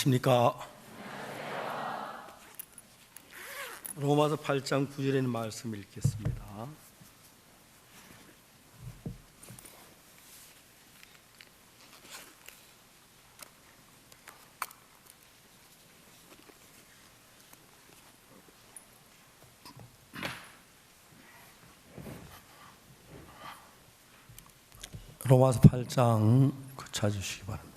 십니까? 로마서 8장 9절에 있는 말씀 읽겠습니다. 로마서 8장 찾으시기 바랍니다.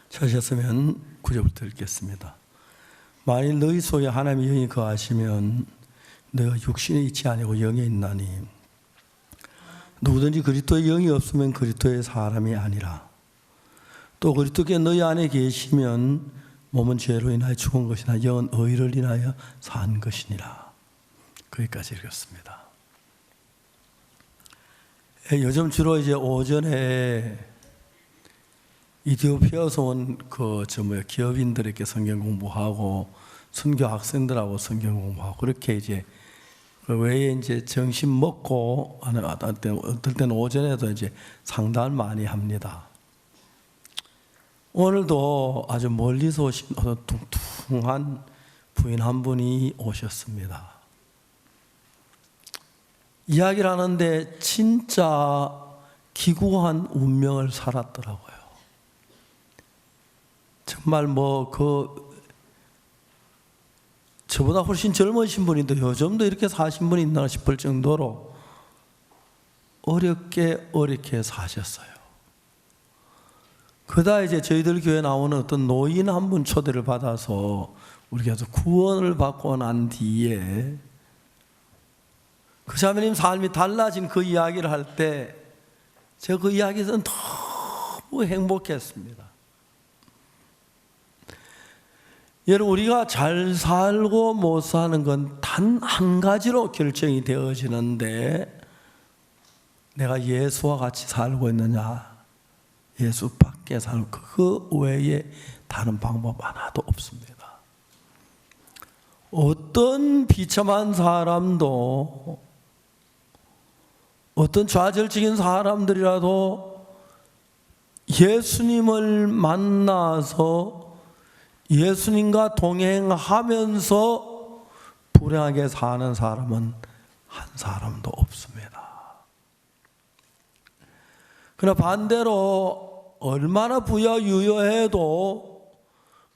찾으셨으면 9절부터 읽겠습니다. 만일 너희 속에 하나님의 영이 거하시면 너희가 육신에 있지 아니고 영에 있나니 누구든지 그리스도의 영이 없으면 그리스도의 사람이 아니라 또 그리스도께 너희 안에 계시면 몸은 죄로 인하여 죽은 것이나 영은 의를 인하여 산 것이니라. 거기까지 읽었습니다. 요즘 주로 이제 오전에 이티오피아에서 온 기업인들에게 성경 공부하고 선교 학생들하고 성경 공부하고 그렇게 이제 그 외에 이제 점심 먹고 어떨 때는 오전에도 이제 상담을 많이 합니다. 오늘도 아주 멀리서 오신 뚱뚱한 부인 한 분이 오셨습니다. 이야기를 하는데 진짜 기구한 운명을 살았더라고요. 정말 저보다 훨씬 젊으신 분인데 요즘도 이렇게 사신 분이 있나 싶을 정도로 어렵게 사셨어요. 그러다 이제 저희들 교회에 나오는 어떤 노인 한 분 초대를 받아서 우리가 구원을 받고 난 뒤에 그 자매님 삶이 달라진 그 이야기를 할 때 제가 그 이야기에서는 너무 행복했습니다. 여러분, 우리가 잘 살고 못 사는 건 단 한 가지로 결정이 되어지는데 내가 예수와 같이 살고 있느냐, 예수 밖에 살고 그 외에 다른 방법 하나도 없습니다. 어떤 비참한 사람도 어떤 좌절적인 사람들이라도 예수님을 만나서 예수님과 동행하면서 불행하게 사는 사람은 한 사람도 없습니다. 그러나 반대로 얼마나 부여유여해도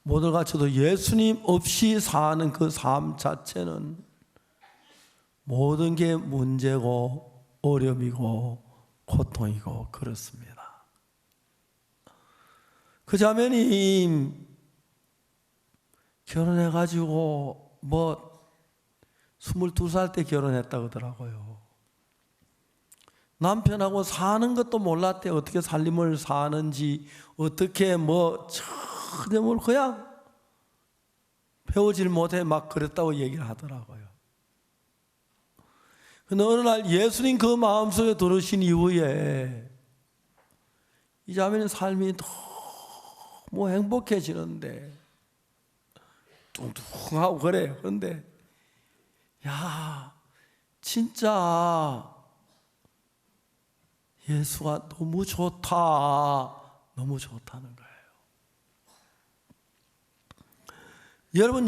모두 갖춰도 예수님 없이 사는 그 삶 자체는 모든 게 문제고 어려움이고 고통이고 그렇습니다. 그 자매님 결혼해가지고 22살 때 결혼했다고 하더라고요. 남편하고 사는 것도 몰랐대요. 어떻게 살림을 사는지, 어떻게 전혀 그냥 배우질 못해 막 그랬다고 얘기를 하더라고요. 근데 어느 날 예수님 그 마음속에 들으신 이후에 이 자매는 삶이 너무 행복해지는데 뚱뚱하고 그래요. 그런데 진짜 예수가 너무 좋다, 너무 좋다는 거예요.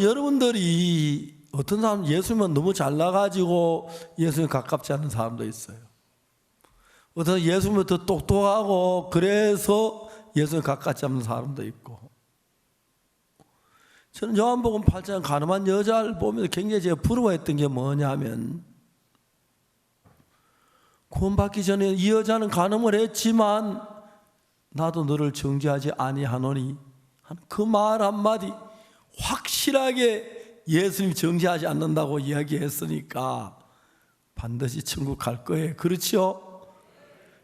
여러분들이 어떤 사람 예수님은 너무 잘나가지고 예수님 가깝지 않은 사람도 있어요. 어떤 예수님은 더 똑똑하고 그래서 예수님 가깝지 않은 사람도 있고. 저는 요한복음 8장 가늠한 여자를 보면서 굉장히 제가 부러워했던 게 뭐냐면 구원받기 전에 이 여자는 간음을 했지만 나도 너를 정죄하지 아니하노니 그 말 한마디 확실하게 예수님 정죄하지 않는다고 이야기했으니까 반드시 천국 갈 거예요. 그렇죠?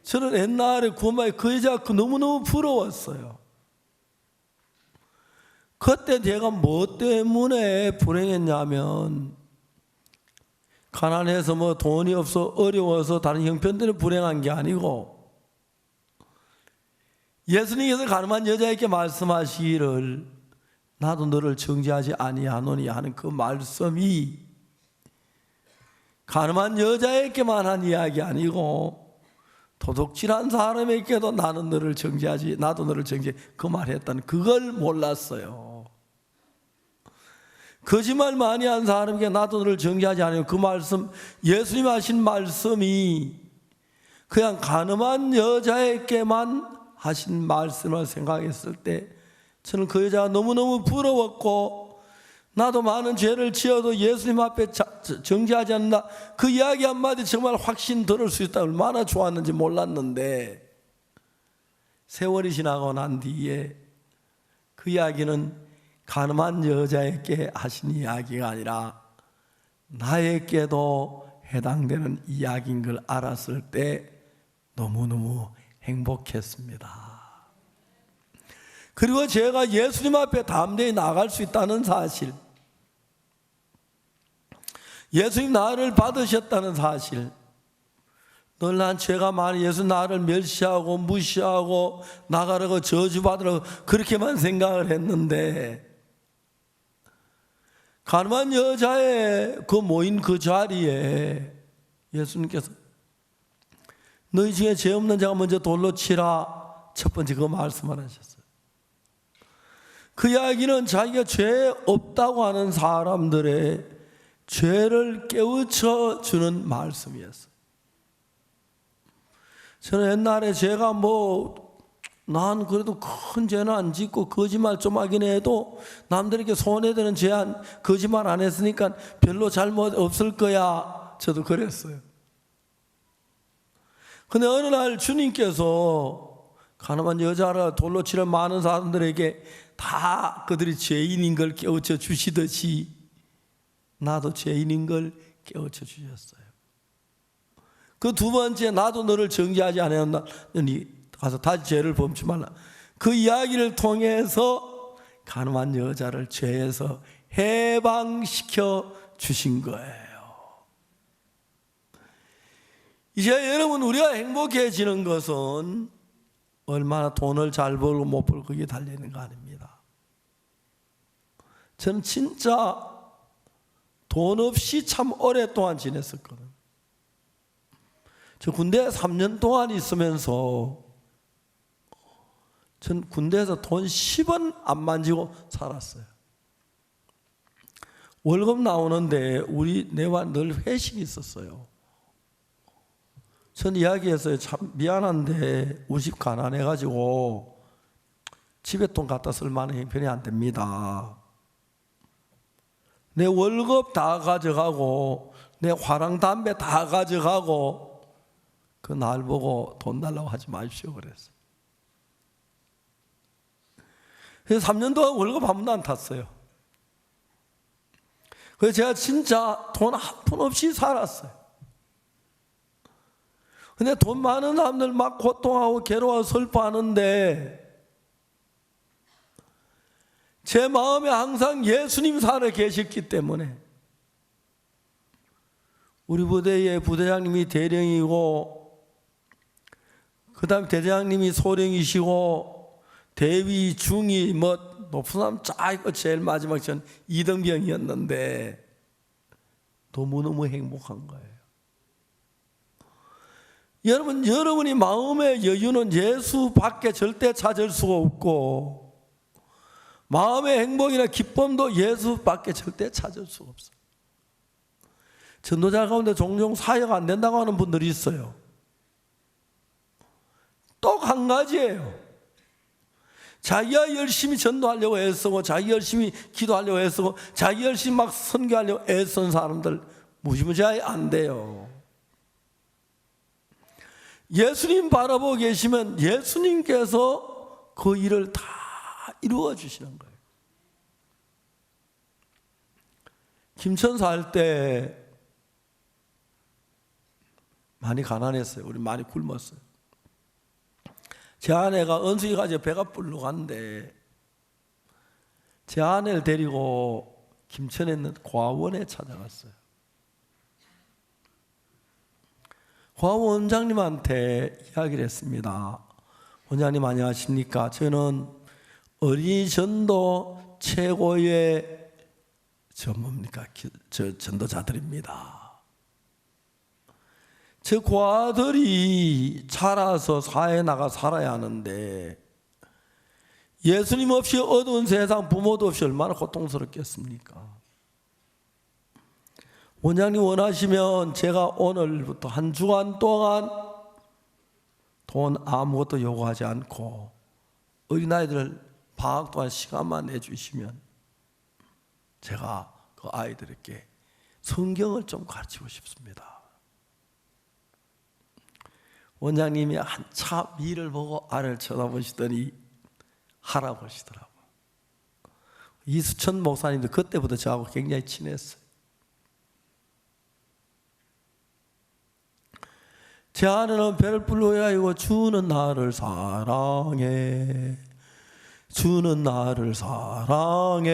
저는 옛날에 그 여자가 너무너무 부러웠어요. 그때 제가 뭐 때문에 불행했냐면, 가난해서 뭐 돈이 없어 어려워서 다른 형편들은 불행한 게 아니고, 예수님께서 가늠한 여자에게 말씀하시기를 나도 너를 정죄하지 아니하노니 하는 그 말씀이 가늠한 여자에게만 한 이야기 아니고 도둑질한 사람에게도 나는 너를 정죄하지 나도 너를 정죄, 그 말했다는 그걸 몰랐어요. 거짓말 많이 한 사람에게 나도 너를 정죄하지 않아요. 그 말씀, 예수님 하신 말씀이 그냥 가늠한 여자에게만 하신 말씀을 생각했을 때 저는 그 여자가 너무너무 부러웠고, 나도 많은 죄를 지어도 예수님 앞에 정죄하지 않는다, 그 이야기 한마디 정말 확신 들을 수 있다, 얼마나 좋았는지 몰랐는데, 세월이 지나고 난 뒤에 그 이야기는 가늠한 여자에게 하신 이야기가 아니라 나에게도 해당되는 이야기인 걸 알았을 때 너무너무 행복했습니다. 그리고 제가 예수님 앞에 담대히 나갈 수 있다는 사실, 예수님 나를 받으셨다는 사실, 늘 난 죄가 많이 예수 나를 멸시하고 무시하고 나가라고 저주받으라고 그렇게만 생각을 했는데, 가늠한 여자의 그 모인 그 자리에 예수님께서 너희 중에 죄 없는 자가 먼저 돌로 치라, 첫 번째 그 말씀을 하셨어요. 그 이야기는 자기가 죄 없다고 하는 사람들의 죄를 깨우쳐 주는 말씀이었어요. 저는 옛날에 제가 난 그래도 큰 죄는 안 짓고 거짓말 좀 하긴 해도 남들에게 손해되는 죄 거짓말 안 했으니까 별로 잘못 없을 거야, 저도 그랬어요. 근데 어느 날 주님께서 가늠한 여자를 돌로 치는 많은 사람들에게 다 그들이 죄인인 걸 깨우쳐 주시듯이 나도 죄인인 걸 깨우쳐 주셨어요. 그 두 번째, 나도 너를 정죄하지 않았나니 가서 다시 죄를 범치 말라, 그 이야기를 통해서 가늠한 여자를 죄에서 해방시켜 주신 거예요. 이제 여러분, 우리가 행복해지는 것은 얼마나 돈을 잘 벌고 못 벌고 그게 달려있는 거 아닙니다. 저는 진짜 돈 없이 참 오랫동안 지냈었거든요. 저 군대에 3년 동안 있으면서 전 군대에서 돈 10원 안 만지고 살았어요. 월급 나오는데 우리 내와 늘 회식이 있었어요. 전 이야기했어요. 참 미안한데 우리 집 가난해가지고 집에 돈 갖다 쓸 만한 형편이 안 됩니다. 내 월급 다 가져가고 내 화랑 담배 다 가져가고 그 날 보고 돈 달라고 하지 마십시오 그랬어요. 그래서 3년 동안 월급 한 번도 안 탔어요. 그래서 제가 진짜 돈 한 푼 없이 살았어요. 근데 돈 많은 사람들 막 고통하고 괴로워 슬퍼하는데 제 마음에 항상 예수님 살아 계셨기 때문에, 우리 부대의 부대장님이 대령이고 그 다음 대장님이 소령이시고 대위, 중위, 높은 사람 쫙 있고 제일 마지막 전 이등병이었는데 너무너무 행복한 거예요. 여러분, 여러분이 마음의 여유는 예수밖에 절대 찾을 수가 없고 마음의 행복이나 기쁨도 예수밖에 절대 찾을 수가 없어요. 전도자 가운데 종종 사역 안 된다고 하는 분들이 있어요. 또 한 가지예요. 자기가 열심히 전도하려고 애쓰고 자기 열심히 기도하려고 애쓰고 자기 열심히 막 선교하려고 애쓴 사람들 무시무시하게 안 돼요. 예수님 바라보고 계시면 예수님께서 그 일을 다 이루어 주시는 거예요. 김천 살 때 많이 가난했어요. 우리 많이 굶었어요. 제 아내가 은숙이 가지고 배가 불러간데 제 아내를 데리고 김천에 있는 과원에 찾아갔어요. 과원 원장님한테 이야기를 했습니다. 원장님 안녕하십니까? 저는 어린이 전도 최고의 전도자들입니다. 저 고아들이 자라서 사회에 나가 살아야 하는데 예수님 없이 어두운 세상, 부모도 없이 얼마나 고통스럽겠습니까? 원장님 원하시면 제가 오늘부터 한 주간 동안 돈 아무것도 요구하지 않고 어린아이들 방학 동안 시간만 내주시면 제가 그 아이들에게 성경을 좀 가르치고 싶습니다. 원장님이 한참 위를 보고 아래를 쳐다보시더니 하라고 하시더라고요. 이수천 목사님도 그때부터 저하고 굉장히 친했어요. 제 아내는 배를 불러야 이고 주는 나를 사랑해, 주는 나를 사랑해,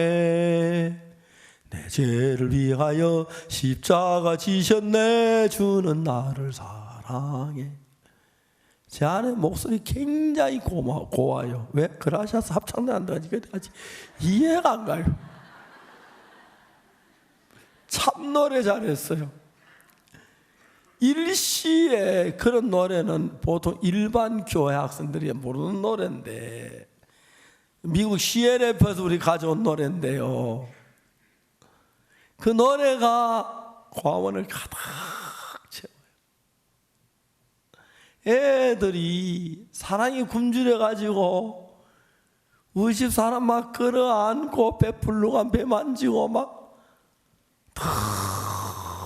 내 죄를 위하여 십자가 지셨네, 주는 나를 사랑해. 제 아내 목소리 굉장히 고와요. 왜? 그라시아스 합창도 안 들어가지. 이해가 안 가요. 참 노래 잘했어요. 일시에 그런 노래는 보통 일반 교회 학생들이 모르는 노래인데 미국 CLF에서 우리 가져온 노래인데요. 그 노래가 과원을 가득 애들이 사랑이 굶주려가지고 우리 집 사람 막 끌어안고 배 풀러간 배 만지고 막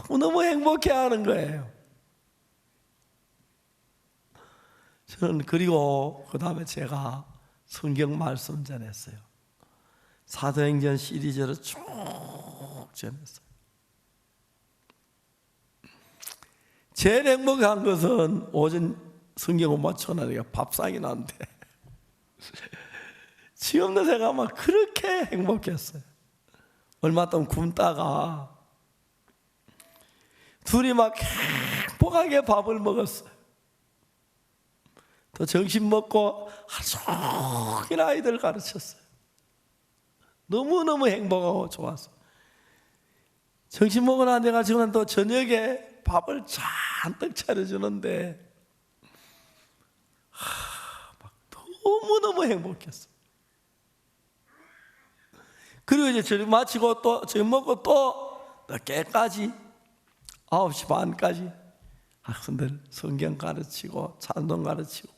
너무 행복해하는 거예요. 저는 그리고 그 다음에 제가 성경 말씀 전했어요. 사도행전 시리즈로 쭉 전했어요. 제일 행복한 것은 오전 성경을 맞춰놔니까 밥상이 나는데 지금도 제가 막 그렇게 행복했어요. 얼마 동안 굶다가 둘이 막 행복하게 밥을 먹었어요. 또 점심 먹고 하루 종일 아이들 가르쳤어요. 너무너무 행복하고 좋았어요. 점심 먹고 난 내가 지금 또 저녁에 밥을 잔뜩 차려주는데 막 너무너무 행복했어. 그리고 이제 저녁 마치고 또 저녁 먹고 또 늦게까지 9시 반까지 학생들 성경 가르치고 찬송 가르치고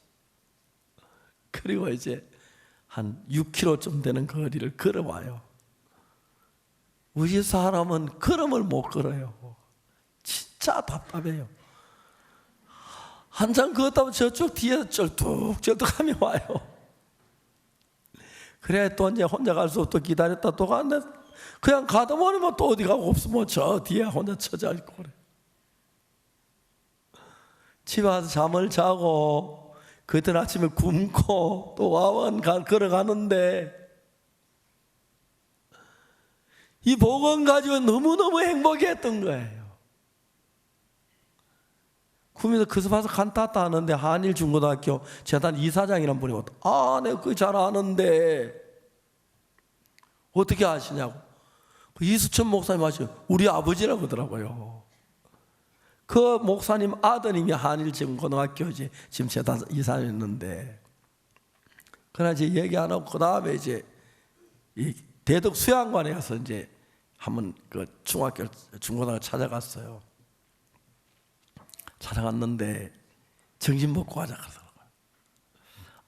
그리고 이제 한 6km쯤 되는 거리를 걸어와요. 우리 사람은 걸음을 못 걸어요. 진짜 답답해요. 한참 걷다 보면 저쪽 뒤에서 쩔뚝쩔뚝하며 와요. 그래 또 이제 혼자 갈 수 없어 기다렸다 또 가는데 그냥 가다 보면 또 어디 가고 없으면 저 뒤에 혼자 처져 있고 그래. 집에 와서 잠을 자고 그때 아침에 굶고 또 와원 걸어가는데 이 복음 가지고 너무너무 행복했던 거예요. 구미에서 그 숲에서 칸타타 하는데 한일중고등학교 재단 이사장이란 분이 왔다. 아, 내가 그거 잘 아는데 어떻게 아시냐고. 그 이수천 목사님 아시죠? 우리 아버지라고 하더라고요. 그 목사님 아드님이 한일중고등학교 지금 재단 이사였는데 그러나 이제 얘기 안 하고 그 다음에 이제 이 대덕 수양관에 가서 이제 한번 그 중고등학교 찾아갔어요. 찾아갔는데 점심 먹고 가자 그러더라고요.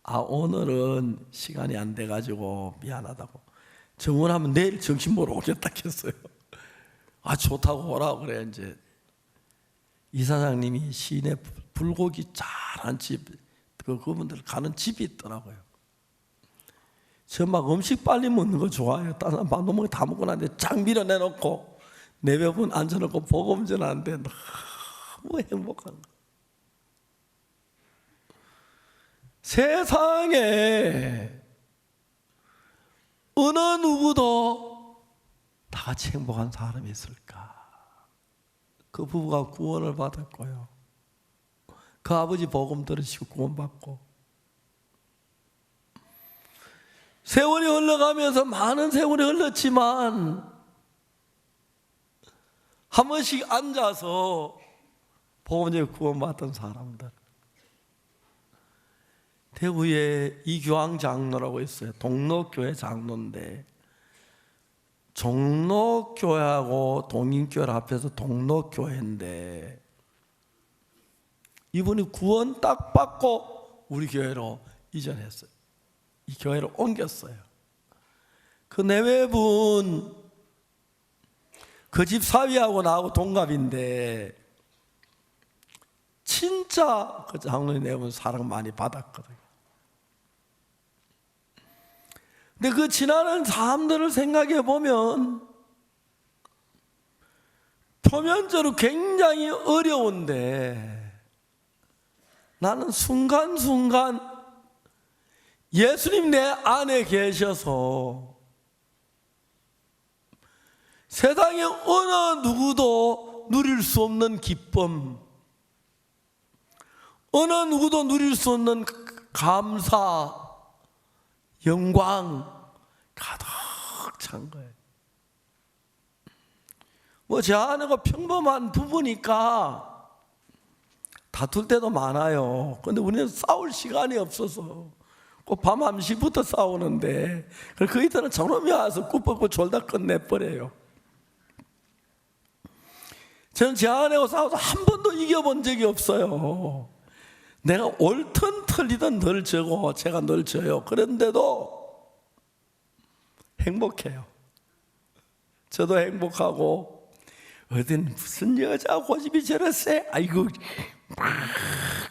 아 오늘은 시간이 안 돼가지고 미안하다고. 정원하면 내일 점심 먹으러 오겠다 했어요. 아 좋다고 오라고 그래. 이제 이사장님이 시내 불고기 잘한 집 그분들 가는 집이 있더라고요. 저 막 음식 빨리 먹는 거 좋아해요. 다른 사람 밥 먹는 다 먹고 나는데 쫙 밀어내놓고 내 배분 앉혀놓고 복음 전하는데 너무 행복한 거. 세상에 어느 누구도 다 같이 행복한 사람이 있을까? 그 부부가 구원을 받았고요. 그 아버지 복음 들으시고 구원받고, 세월이 흘러가면서 많은 세월이 흘렀지만 한 번씩 앉아서 복음에 구원받던 사람들. 대구에 이교황 장로라고 있어요. 동록교회 장로인데, 종록교회하고 동인교회를 합해서 동록교회인데, 이분이 구원 딱 받고 우리 교회로 이전했어요. 이 교회로 옮겼어요. 그 내외분, 그 집 사위하고 나하고 동갑인데 진짜 그 장로님 내분 사랑 많이 받았거든요. 근데 그 지나는 사람들을 생각해 보면 표면적으로 굉장히 어려운데, 나는 순간순간 예수님 내 안에 계셔서 세상에 어느 누구도 누릴 수 없는 기쁨, 어느 누구도 누릴 수 없는 감사, 영광 가득 찬 거예요. 제 아내가 평범한 부부니까 다툴 때도 많아요. 근데 우리는 싸울 시간이 없어서 꼭 밤 1시부터 싸우는데, 그 이때는 저놈이 와서 굽고 졸다 끝내버려요. 저는 제 아내하고 싸워서 한 번도 이겨본 적이 없어요. 내가 옳든 틀리든 늘 져고 제가 늘 져요. 그런데도 행복해요. 저도 행복하고, 어딘 무슨 여자 고집이 저랬어? 아이고 막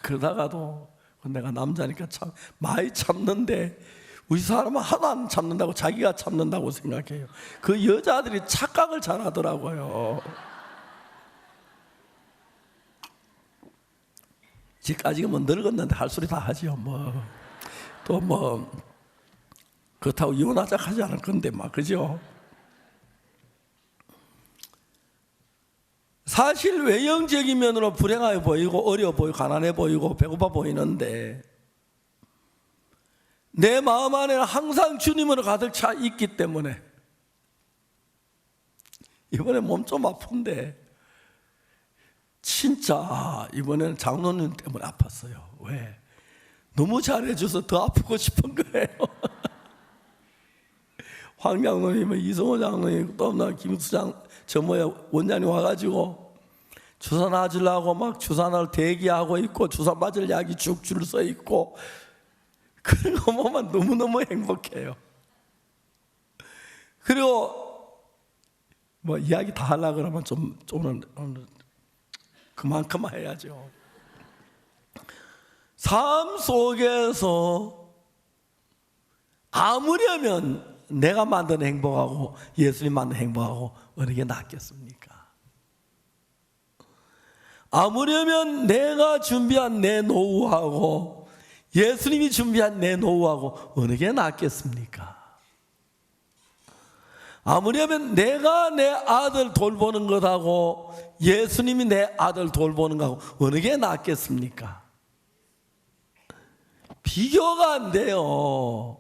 그러다가도 내가 남자니까 참 많이 참는데, 우리 사람은 하나도 안 참는다고 자기가 참는다고 생각해요. 그 여자들이 착각을 잘하더라고요. 지금까지 늙었는데 할 소리 다 하지요. 또 그렇다고 이혼하자 하지 않을 건데 그죠? 사실 외형적인 면으로 불행해 보이고 어려워 보이고 가난해 보이고 배고파 보이는데, 내 마음 안에는 항상 주님으로 가득 차 있기 때문에, 이번에 몸 좀 아픈데 진짜 이번에는 장로님 때문에 아팠어요. 왜? 너무 잘해줘서 더 아프고 싶은 거예요. 황 장로님은, 이성호 장로님, 또 김수 원장님 와가지고 주사 놔주려고 막 주사날 대기하고 있고, 주사 맞을 약이 쭉 줄 서 있고, 그런 거 보면 너무너무 행복해요. 그리고 이야기 다 하려고 그러면 좀 오늘 그만큼 해야죠. 삶 속에서 아무려면 내가 만든 행복하고 예수님 만든 행복하고 어느 게 낫겠습니까? 아무려면 내가 준비한 내 노후하고 예수님이 준비한 내 노후하고 어느 게 낫겠습니까? 아무려면 내가 내 아들 돌보는 것하고 예수님이 내 아들 돌보는 것하고 어느 게 낫겠습니까? 비교가 안 돼요.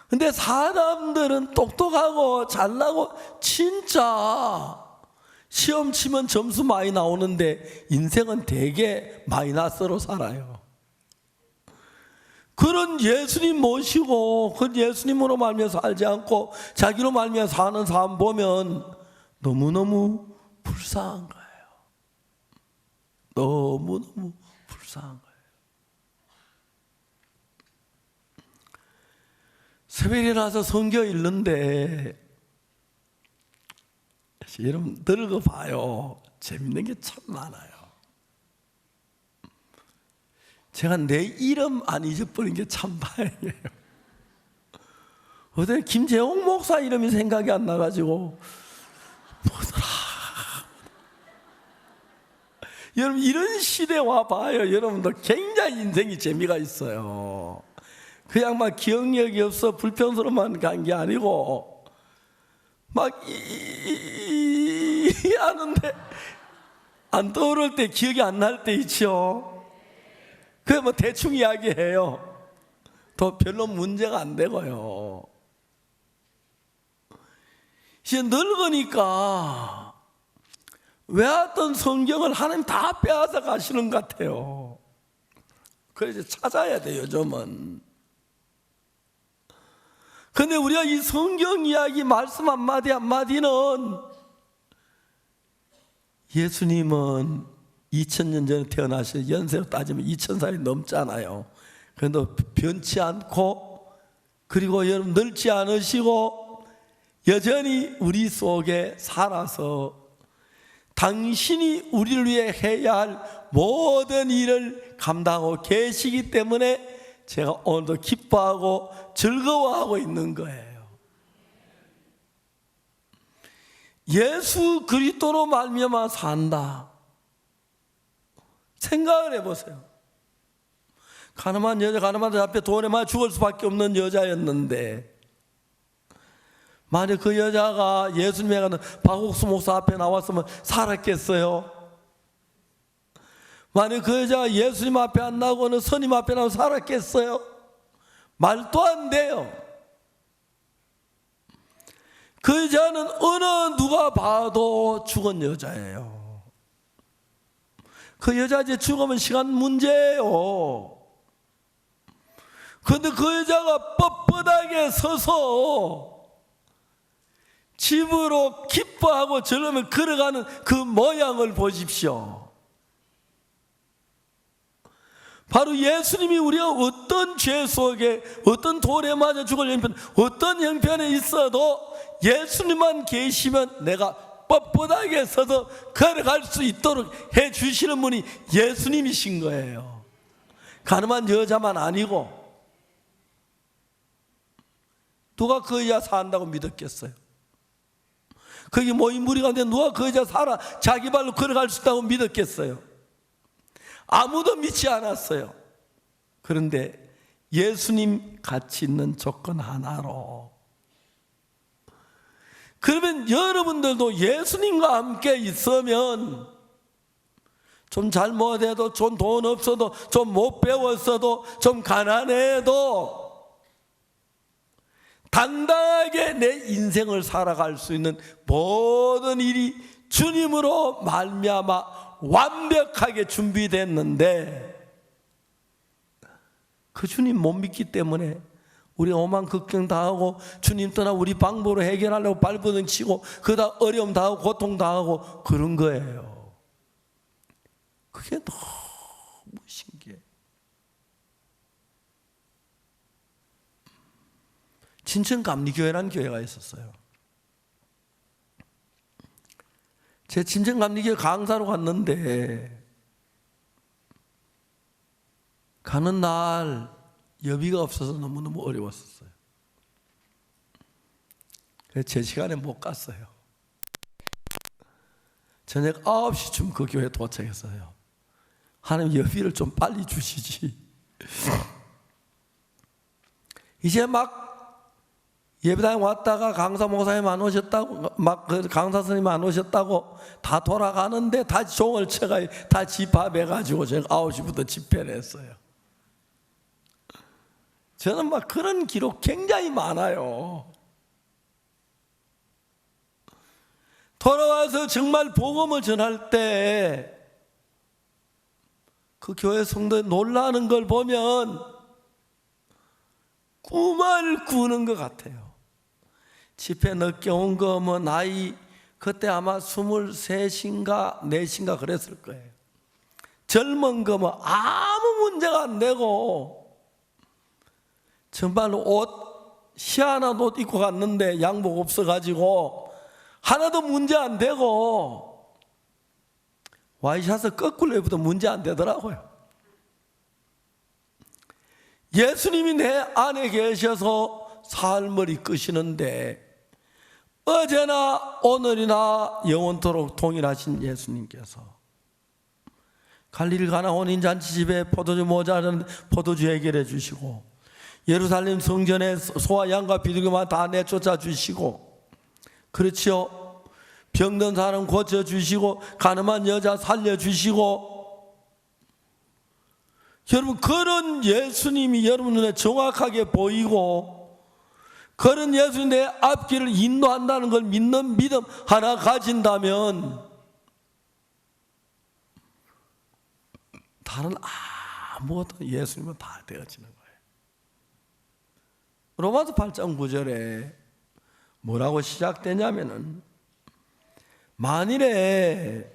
근데 사람들은 똑똑하고 잘나고 진짜 시험 치면 점수 많이 나오는데 인생은 되게 마이너스로 살아요. 그런 예수님 모시고 그 예수님으로 말미암아 살지 않고 자기로 말미암아 사는 사람 보면 너무너무 불쌍한 거예요. 너무너무 불쌍한 거예요. 새벽에 일어나서 성경 읽는데, 여러분 늙어봐요. 재밌는 게 참 많아요. 제가 내 이름 안 잊어버린 게 참 다행이에요. 어제 김재홍 목사 이름이 생각이 안 나가지고 뭐더라. 여러분 이런 시대 와 봐요. 여러분들 굉장히 인생이 재미가 있어요. 그냥 막 기억력이 없어 불평스러움만 간 게 아니고 막 하는데 안 떠오를 때 기억이 안 날 때 있죠. 그래 뭐 대충 이야기해요. 더 별로 문제가 안 되고요. 이제 늙으니까 외웠던 성경을 하나님 다 빼앗아 가시는 것 같아요. 그래서 찾아야 돼요, 요즘은. 근데 우리가 이 성경 이야기 말씀 한마디 한마디는 예수님은 2000년 전에 태어나셔서 연세로 따지면 2000살이 넘잖아요. 그런데 변치 않고 그리고 여러분 늙지 않으시고 여전히 우리 속에 살아서 당신이 우리를 위해 해야 할 모든 일을 감당하고 계시기 때문에 제가 오늘도 기뻐하고 즐거워하고 있는 거예요. 예수 그리스도로 말미암아 산다. 생각을 해보세요. 가늠한 여자 앞에 돈에 맞아 죽을 수밖에 없는 여자였는데 만약 그 여자가 예수님에 가는 박옥수 목사 앞에 나왔으면 살았겠어요? 만약 그 여자가 예수님 앞에 안 나오고는 스님 앞에 나오면 살았겠어요? 말도 안 돼요. 그 여자는 어느 누가 봐도 죽은 여자예요. 그 여자 이제 죽으면 시간 문제예요. 그런데 그 여자가 뻣뻣하게 서서 집으로 기뻐하고 즐거며 걸어가는 그 모양을 보십시오. 바로 예수님이 우리가 어떤 죄 속에 어떤 돌에 맞아 죽을 형편 어떤 형편에 있어도 예수님만 계시면 내가 뻣뻣하게 서서 걸어갈 수 있도록 해주시는 분이 예수님이신 거예요. 가늠한 여자만 아니고 누가 그 여자 산다고 믿었겠어요? 거기 모인 무리 가운데 누가 그 여자 살아 자기 발로 걸어갈 수 있다고 믿었겠어요? 아무도 믿지 않았어요. 그런데 예수님 같이 있는 조건 하나로 그러면 여러분들도 예수님과 함께 있으면 좀 잘못해도 좀 돈 없어도 좀 못 배웠어도 좀 가난해도 당당하게 내 인생을 살아갈 수 있는 모든 일이 주님으로 말미암아 완벽하게 준비됐는데 그 주님 못 믿기 때문에 우리 오만 걱정 다 하고 주님 떠나 우리 방법으로 해결하려고 발버둥 치고 그러다 어려움 다 하고 고통 다 하고 그런 거예요. 그게 너무 신기해. 진천감리교회라는 교회가 있었어요. 제 진천감리교회 강사로 갔는데 가는 날 여비가 없어서 너무너무 어려웠었어요. 그래서 제 시간에 못 갔어요. 저녁 9시쯤 그 교회에 도착했어요. 하나님 여비를 좀 빨리 주시지. 이제 막 예배당에 왔다가 강사 목사님 안 오셨다고 막 그 강사 선생님 안 오셨다고 다 돌아가는데 다시 종을 쳐가 다 집합해가지고 제가 9시부터 집회를 했어요. 저는 막 그런 기록 굉장히 많아요. 돌아와서 정말 복음을 전할 때 그 교회 성도에 놀라는 걸 보면 꿈을 꾸는 것 같아요. 집회 늦게 온 거 뭐 나이 그때 아마 23인가 4인가 그랬을 거예요. 젊은 거 뭐 아무 문제가 안 되고 정말로 옷 희한한 옷 입고 갔는데 양복 없어가지고 하나도 문제 안 되고 와이셔츠 거꾸로 입어도 문제 안 되더라고요. 예수님이 내 안에 계셔서 삶을 이끄시는데 어제나 오늘이나 영원토록 동일하신 예수님께서 갈릴리 가나 혼인잔치 집에 포도주 모자라는 포도주 해결해 주시고, 예루살렘 성전에 소와 양과 비둘기만 다 내쫓아 주시고, 그렇지요. 병든 사람 고쳐 주시고, 가늠한 여자 살려 주시고. 여러분, 그런 예수님이 여러분 눈에 정확하게 보이고, 그런 예수님 내 앞길을 인도한다는 걸 믿는 믿음 하나 가진다면 다른 아무것도 예수님은 다 되어지는 거예요. 로마서 8장 9절에 뭐라고 시작되냐면은, 만일에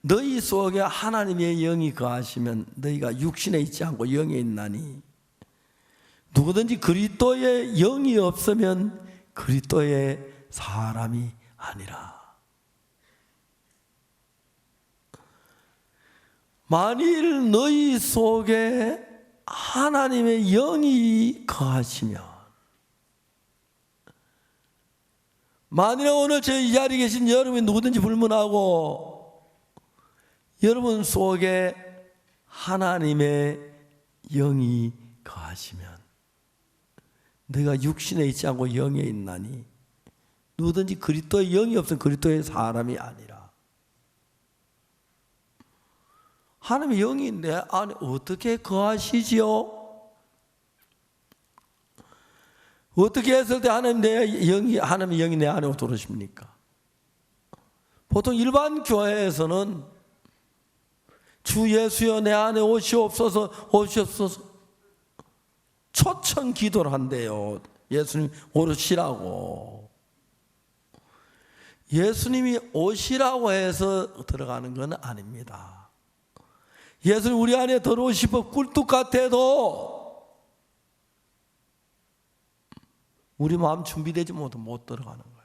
너희 속에 하나님의 영이 거하시면 너희가 육신에 있지 않고 영에 있나니, 누구든지 그리스도의 영이 없으면 그리스도의 사람이 아니라. 만일 너희 속에 하나님의 영이 거하시면, 만일에 오늘 이 자리에 계신 여러분이 누구든지 불문하고 여러분 속에 하나님의 영이 거하시면, 너희가 육신에 있지 않고 영에 있나니, 누구든지 그리스도의 영이 없으면 그리스도의 사람이 아니라. 하나님의 영이 내 안에 어떻게 거하시지요? 어떻게 했을 때 하나님의 영이 내 안에 들어오십니까? 보통 일반 교회에서는 주 예수여 내 안에 오시옵소서 오시옵소서 초청 기도를 한대요. 예수님 오시라고. 예수님이 오시라고 해서 들어가는 건 아닙니다. 예수님 우리 안에 들어오시고 꿀뚝 같아도 우리 마음 준비되지 못하면 못 들어가는 거예요.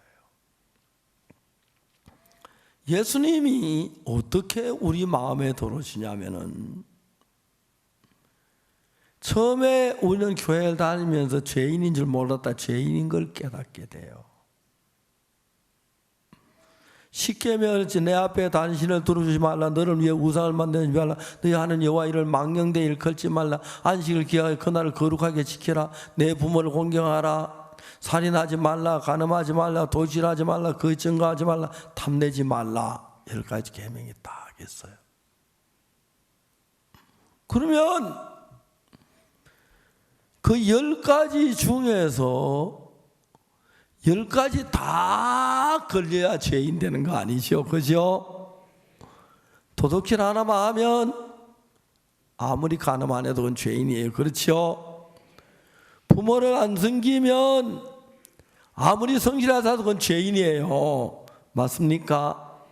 예수님이 어떻게 우리 마음에 들어오시냐면은, 처음에 우리는 교회를 다니면서 죄인인 줄 몰랐다 죄인인 걸 깨닫게 돼요. 십계명 내 앞에 단신을 두르지 말라, 너를 위해 우상을 만들지 말라, 너희 하는 여호와 이를 망령되이 일컬지 말라, 안식을 기하여 그날을 거룩하게 지켜라, 내 부모를 공경하라, 살인하지 말라, 간음하지 말라, 도질하지 말라, 거짓 증거하지 말라, 탐내지 말라. 10가지 계명이 다 있어요. 그러면 그 10가지 중에서 10가지 다 걸려야 죄인 되는 거 아니죠? 그죠? 도둑질 하나만 하면 아무리 간음 안 해도 그건 죄인이에요. 그렇죠? 부모를 안 섬기면 아무리 성실하다 해도 그건 죄인이에요. 맞습니까?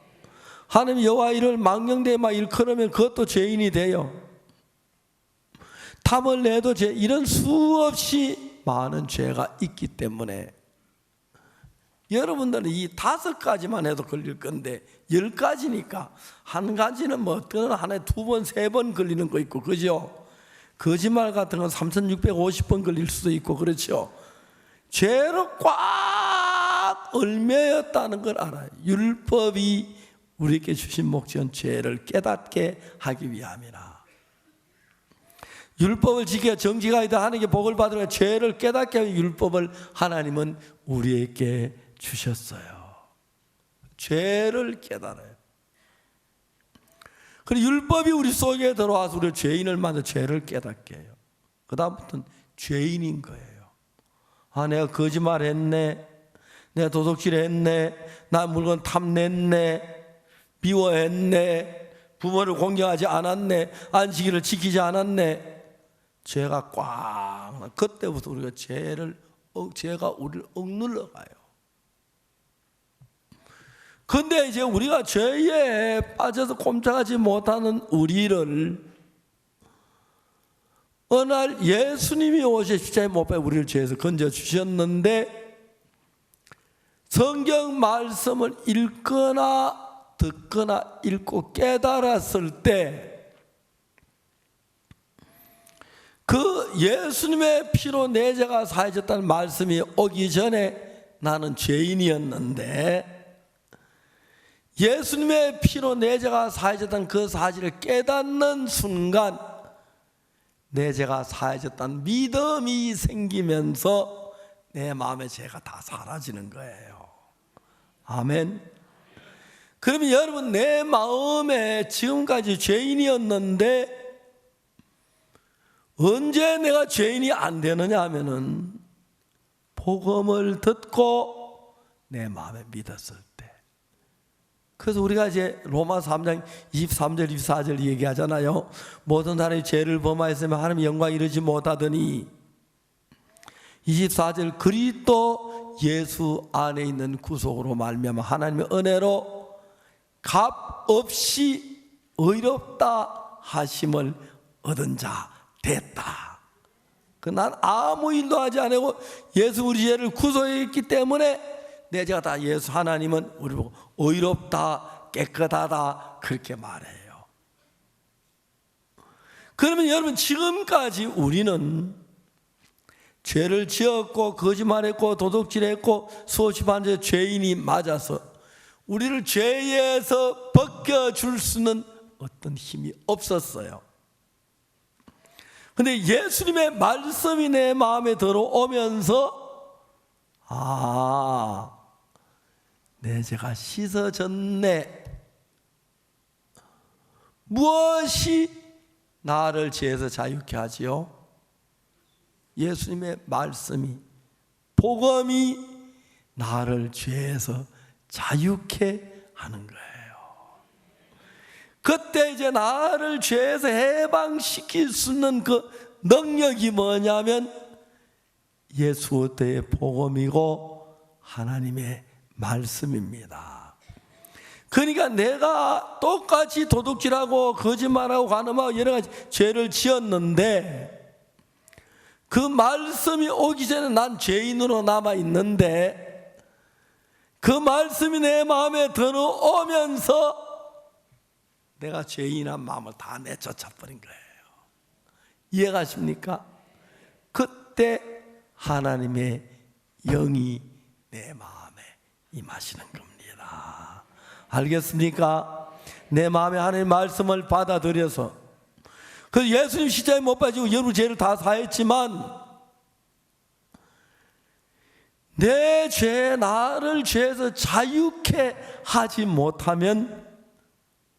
하나님 여호와 이를 망령되이 막 일컬으면 그것도 죄인이 돼요. 탐을 내도 이런 수없이 많은 죄가 있기 때문에 여러분들은 이 5가지만 해도 걸릴 건데 10가지니까 한 가지는 뭐 어떤 하나에 2번, 3번 걸리는 거 있고, 그죠? 거짓말 같은 건 3650번 걸릴 수도 있고, 그렇죠? 죄로 꽉 얽매였다는 걸 알아요. 율법이 우리에게 주신 목적은 죄를 깨닫게 하기 위함이라. 율법을 지켜 정직하게 하는 게 복을 받으려 죄를 깨닫게 하는 율법을 하나님은 우리에게 주셨어요. 죄를 깨달아요. 그리고 율법이 우리 속에 들어와서 우리 죄인을 만들어 죄를 깨닫게 해요. 그 다음부터는 죄인인 거예요. 내가 거짓말했네, 내가 도둑질했네, 나 물건 탐냈네, 미워했네, 부모를 공경하지 않았네, 안식일을 지키지 않았네. 죄가 꽉, 그때부터 우리가 죄가 우리를 억눌러 가요. 근데 이제 우리가 죄에 빠져서 꼼짝하지 못하는 우리를 어느 날 예수님이 오셔 십자가에 못 박혀 우리를 죄에서 건져주셨는데, 성경 말씀을 읽거나 듣거나 읽고 깨달았을 때 그 예수님의 피로 내 죄가 사해졌다는 말씀이 오기 전에 나는 죄인이었는데, 예수님의 피로 내 죄가 사해졌다는 그 사실을 깨닫는 순간 내 죄가 사해졌다는 믿음이 생기면서 내 마음의 죄가 다 사라지는 거예요. 아멘. 그러면 여러분, 내 마음에 지금까지 죄인이었는데 언제 내가 죄인이 안 되느냐 하면은 복음을 듣고 내 마음에 믿었을 때. 그래서 우리가 이제 로마 3장 23절 24절 얘기하잖아요. 모든 사람이 죄를 범하였으면 하나님의 영광 이루지 못하더니 24절 그리스도 예수 안에 있는 구속으로 말미암아 하나님의 은혜로 값 없이 의롭다 하심을 얻은 자 됐다. 난 아무 일도 하지 않고 예수 우리 죄를 구속했기 때문에 내 죄가 다 예수 하나님은 우리 보고 의롭다 깨끗하다 그렇게 말해요. 그러면 여러분, 지금까지 우리는 죄를 지었고 거짓말했고 도둑질했고 수없이 반대 죄인이 맞아서 우리를 죄에서 벗겨줄 수는 어떤 힘이 없었어요. 근데 예수님의 말씀이 내 마음에 들어오면서 내 죄가 씻어졌네. 무엇이 나를 죄에서 자유케 하지요? 예수님의 말씀이, 복음이 나를 죄에서 자유케 하는 거예요. 그때 이제 나를 죄에서 해방시킬 수 있는 그 능력이 뭐냐면 예수 그리스도의 복음이고 하나님의 말씀입니다. 그러니까 내가 똑같이 도둑질하고 거짓말하고 간음하고 여러 가지 죄를 지었는데 그 말씀이 오기 전에 난 죄인으로 남아 있는데 그 말씀이 내 마음에 들어오면서 내가 죄인한 마음을 다 내쫓아 버린 거예요. 이해가십니까? 그때 하나님의 영이 내 마음에 임하시는 겁니다. 알겠습니까? 내 마음에 하나님의 말씀을 받아들여서 그 예수님 십자가에 못 박히고 여러분 죄를 다 사했지만 내 죄, 나를 죄에서 자유케 하지 못하면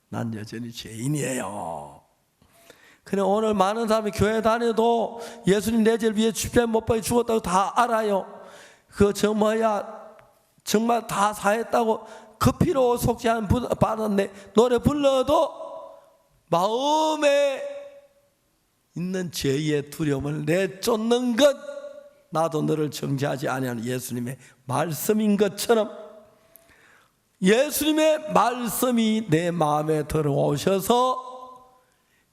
난 여전히 죄인이에요. 그래 오늘 많은 사람이 교회 다녀도 예수님 내 죄를 위해 십자가에 못 박혀 죽었다고 다 알아요. 저 뭐야 정말 다 사했다고 그 피로 속지 않은 받았네 노래 불러도 마음에 있는 죄의 두려움을 내쫓는 것, 나도 너를 정죄하지 아니하는 예수님의 말씀인 것처럼 예수님의 말씀이 내 마음에 들어오셔서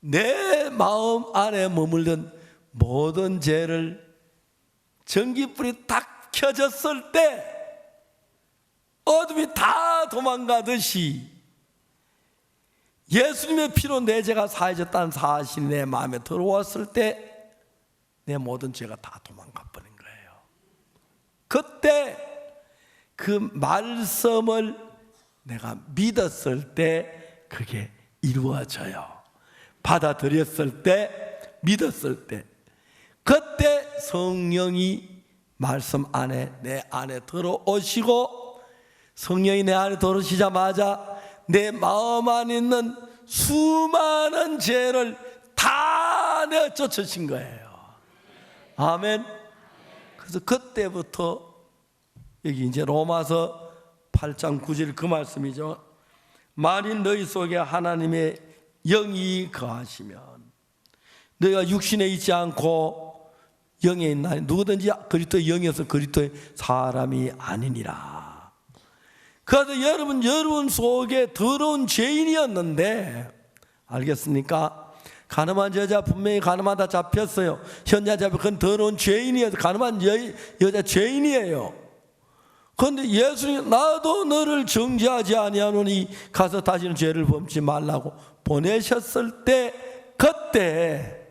내 마음 안에 머물던 모든 죄를 전기불이 딱 켜졌을 때 어둠이 다 도망가듯이 예수님의 피로 내 죄가 사해졌다는 사실이 내 마음에 들어왔을 때 내 모든 죄가 다 도망가 버린 거예요. 그때 그 말씀을 내가 믿었을 때 그게 이루어져요. 받아들였을 때, 믿었을 때, 그때 성령이 말씀 안에 내 안에 들어오시고 성령이 내 안에 들어오시자마자 내 마음 안에 있는 수많은 죄를 다 내쫓으신 거예요. 아멘. 그래서 그때부터 여기 이제 로마서 8장 9절 그 말씀이죠. 만일 너희 속에 하나님의 영이 거하시면 너희가 육신에 있지 않고 영에 있나 누구든지 그리스도의 영이어서 그리스도의 사람이 아니니라. 그래서 여러분 속에 더러운 죄인이었는데 알겠습니까? 가늠한 여자 분명히 가늠하다 잡혔어요. 현자 잡혀 그건 더러운 죄인이어서 가늠한 여자 죄인이에요. 그런데 예수님 나도 너를 정죄하지 아니하노니 가서 다시는 죄를 범치 말라고 보내셨을 때 그때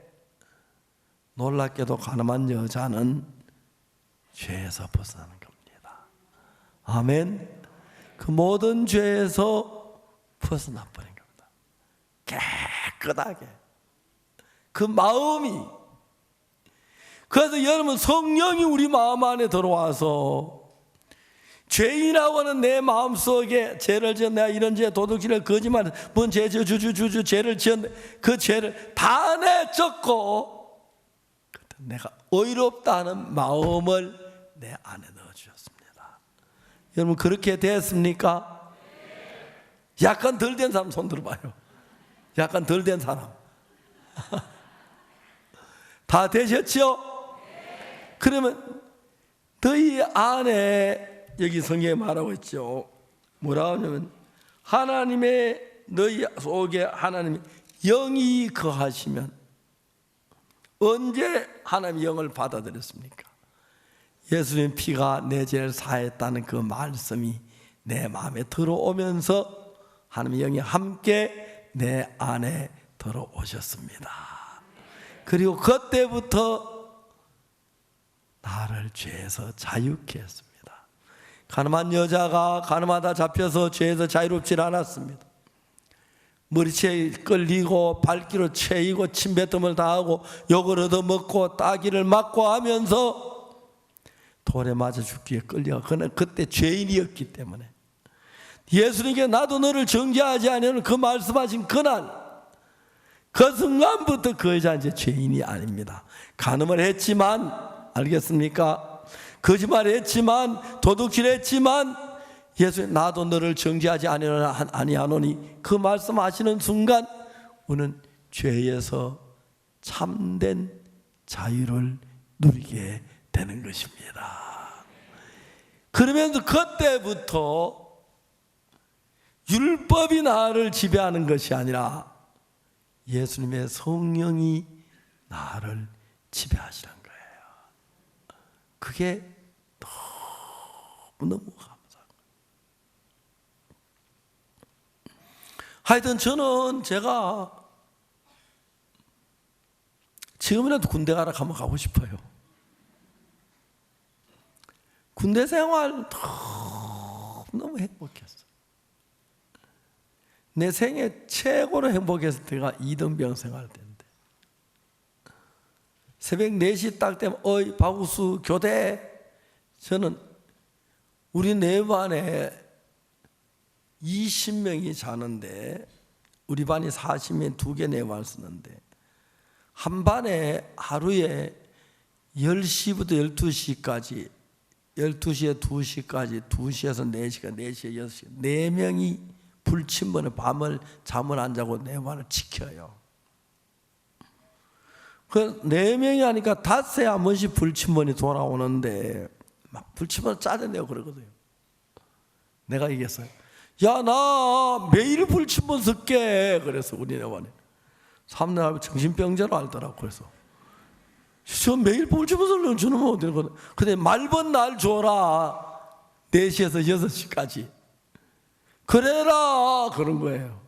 놀랍게도 가늠한 여자는 죄에서 벗어나는 겁니다. 아멘. 그 모든 죄에서 벗어나 버린 겁니다. 깨끗하게. 그 마음이. 그래서 여러분, 성령이 우리 마음 안에 들어와서 죄인이라고 하는 내 마음속에 죄를 지어 내가 이런 죄, 도둑질을, 거짓말, 뭔 죄, 주주 죄를 지었는데 그 죄를 다 내쫓고 내가 의롭다 하는 마음을 내 안에 넣어주셨습니다. 여러분, 그렇게 됐습니까? 약간 덜 된 사람 손 들어봐요. 약간 덜 된 사람. 다 되셨죠? 그러면 너희 안에, 여기 성경에 말하고 있죠. 뭐라고 하냐면 하나님의, 너희 속에 하나님의 영이 거하시면, 언제 하나님의 영을 받아들였습니까? 예수님 피가 내 죄를 사했다는 그 말씀이 내 마음에 들어오면서 하나님의 영이 함께 내 안에 들어오셨습니다. 그리고 그때부터 나를 죄에서 자유케 했습니다. 가늠한 여자가 가늠하다 잡혀서 죄에서 자유롭지 않았습니다. 머리채에 끌리고 발기로 채이고 침뱉음을 당하고 욕을 얻어먹고 따기를 맞고 하면서 돌에 맞아 죽기에 끌려. 그는 그때 죄인이었기 때문에 예수님께 나도 너를 정죄하지 아니하는 그 말씀하신 그날, 그 순간부터 그 여자 이제 죄인이 아닙니다. 간음을 했지만, 알겠습니까? 거짓말을 했지만, 도둑질했지만 예수님 나도 너를 정죄하지 아니하노니 그 말씀하시는 순간 우리는 죄에서 참된 자유를 누리게 되는 것입니다. 그러면서 그때부터 율법이 나를 지배하는 것이 아니라 예수님의 성령이 나를 지배하시는 거예요. 그게 너무너무 감사합니다. 하여튼 저는 제가 지금이라도 군대 가라 하면 가고 싶어요. 군대 생활 너무 행복했어요. 내 생애 최고로 행복했을 때가 이등병 생활 때인데, 새벽 4시 딱 되면 어이 박우수 교대. 저는 우리 네 반에 20명이 자는데 우리 반이 40명 2개 네 반 쓰는데 한 반에 하루에 10시부터 12시까지 12시에 2시까지 2시에서 4시까지 4시에 6시 4명이 불침번에 밤을 잠을 안 자고 네 반을 지켜요. 그 4명이 하니까 닷새에 한 번씩 불침번이 돌아오는데 막 불침번을 짜증내고 그러거든요. 내가 얘기했어요. 야, 나 매일 불침번 쓸게. 그래서 우리 네 반에 3년 정신병자로 알더라고. 그래서 저 매일 불침번 주는 건 어때요? 근데 말번 날 줘라. 4시에서 6시까지. 그래라 그런 거예요.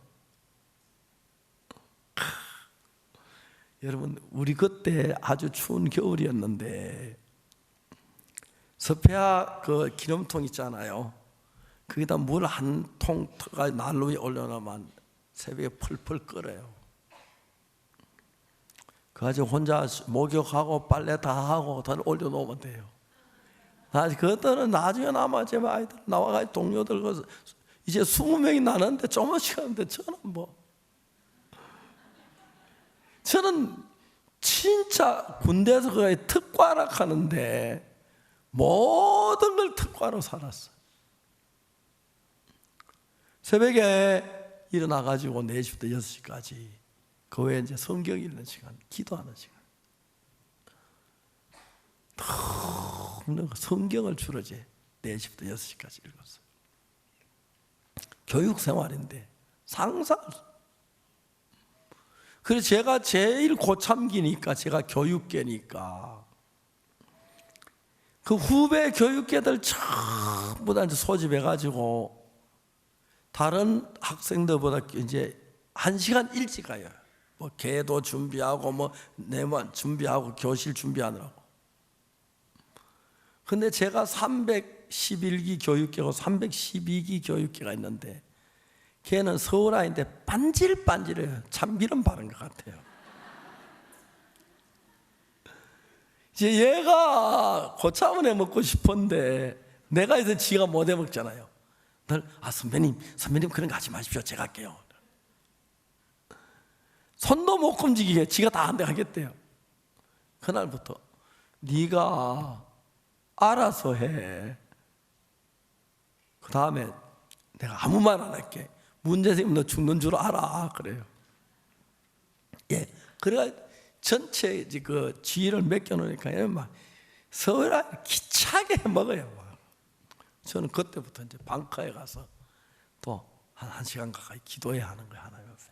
여러분, 우리 그때 아주 추운 겨울이었는데 서폐하 그 기름통 있잖아요. 거기다 물 한 통 난로 위에 올려놓으면 새벽에 펄펄 끓어요. 그거 가지고 혼자 목욕하고 빨래 다 하고 다 올려놓으면 돼요. 그것들은 나중에 남아 제 아이들 나와가지고 동료들 이제 20명이 나는데 조금씩 하는데 저는 진짜 군대에서 그게 특과라 하는데 모든 걸 특과로 살았어요. 새벽에 일어나가지고 4시부터 6시까지 그 외에 이제 성경 읽는 시간, 기도하는 시간. 성경을 주로 이제 4시부터 6시까지 읽었어요. 교육 생활인데 상상할 수. 그래서 제가 제일 고참기니까, 제가 교육계니까 그 후배 교육계들 전부 다 소집해가지고 다른 학생들보다 이제 1시간 일찍 가요. 뭐 개도 준비하고 뭐 내만 준비하고 교실 준비하느라고. 근데 제가 311기 교육계고 312기 교육계가 있는데 걔는 서울아이인데 반질반질해요. 참기름 바른 것 같아요. 이제 얘가 고차원에 먹고 싶은데 내가 해서 지가 못 해 먹잖아요. 늘 선배님 그런 거 하지 마십시오. 제가 할게요. 손도 못 움직이게 지가 다 한대 하겠대요. 그날부터 네가 알아서 해. 그 다음에 내가 아무 말 안 할게. 문제 생기면 너 죽는 줄 알아. 그래요. 예. 그래가 전체 그 지휘를 맡겨놓으니까 막 서울아 기차게 먹어요. 저는 그때부터 이제 방카에 가서 또 한 시간 가까이 기도해야 하는 거예요. 하나님 앞에.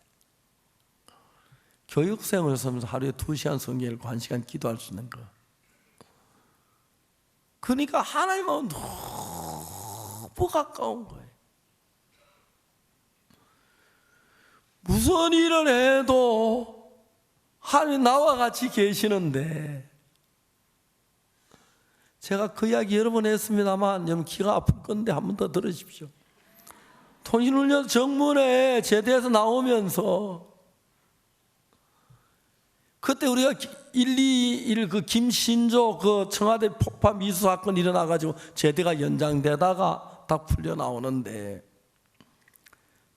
교육생을 하면서 하루에 2시간 성경 읽고 1시간 기도할 수 있는 거. 그러니까 하나님은 너무 가까운 거예요. 무슨 일을 해도 하나님 나와 같이 계시는데, 제가 그 이야기 여러 번 했습니다만 여러분 귀가 아플 건데 한 번 더 들으십시오. 통신훈련 정문에 제대에서 나오면서 그때 우리가 121 그 김신조 그 청와대 폭파 미수 사건 일어나가지고 제대가 연장되다가 다 풀려 나오는데,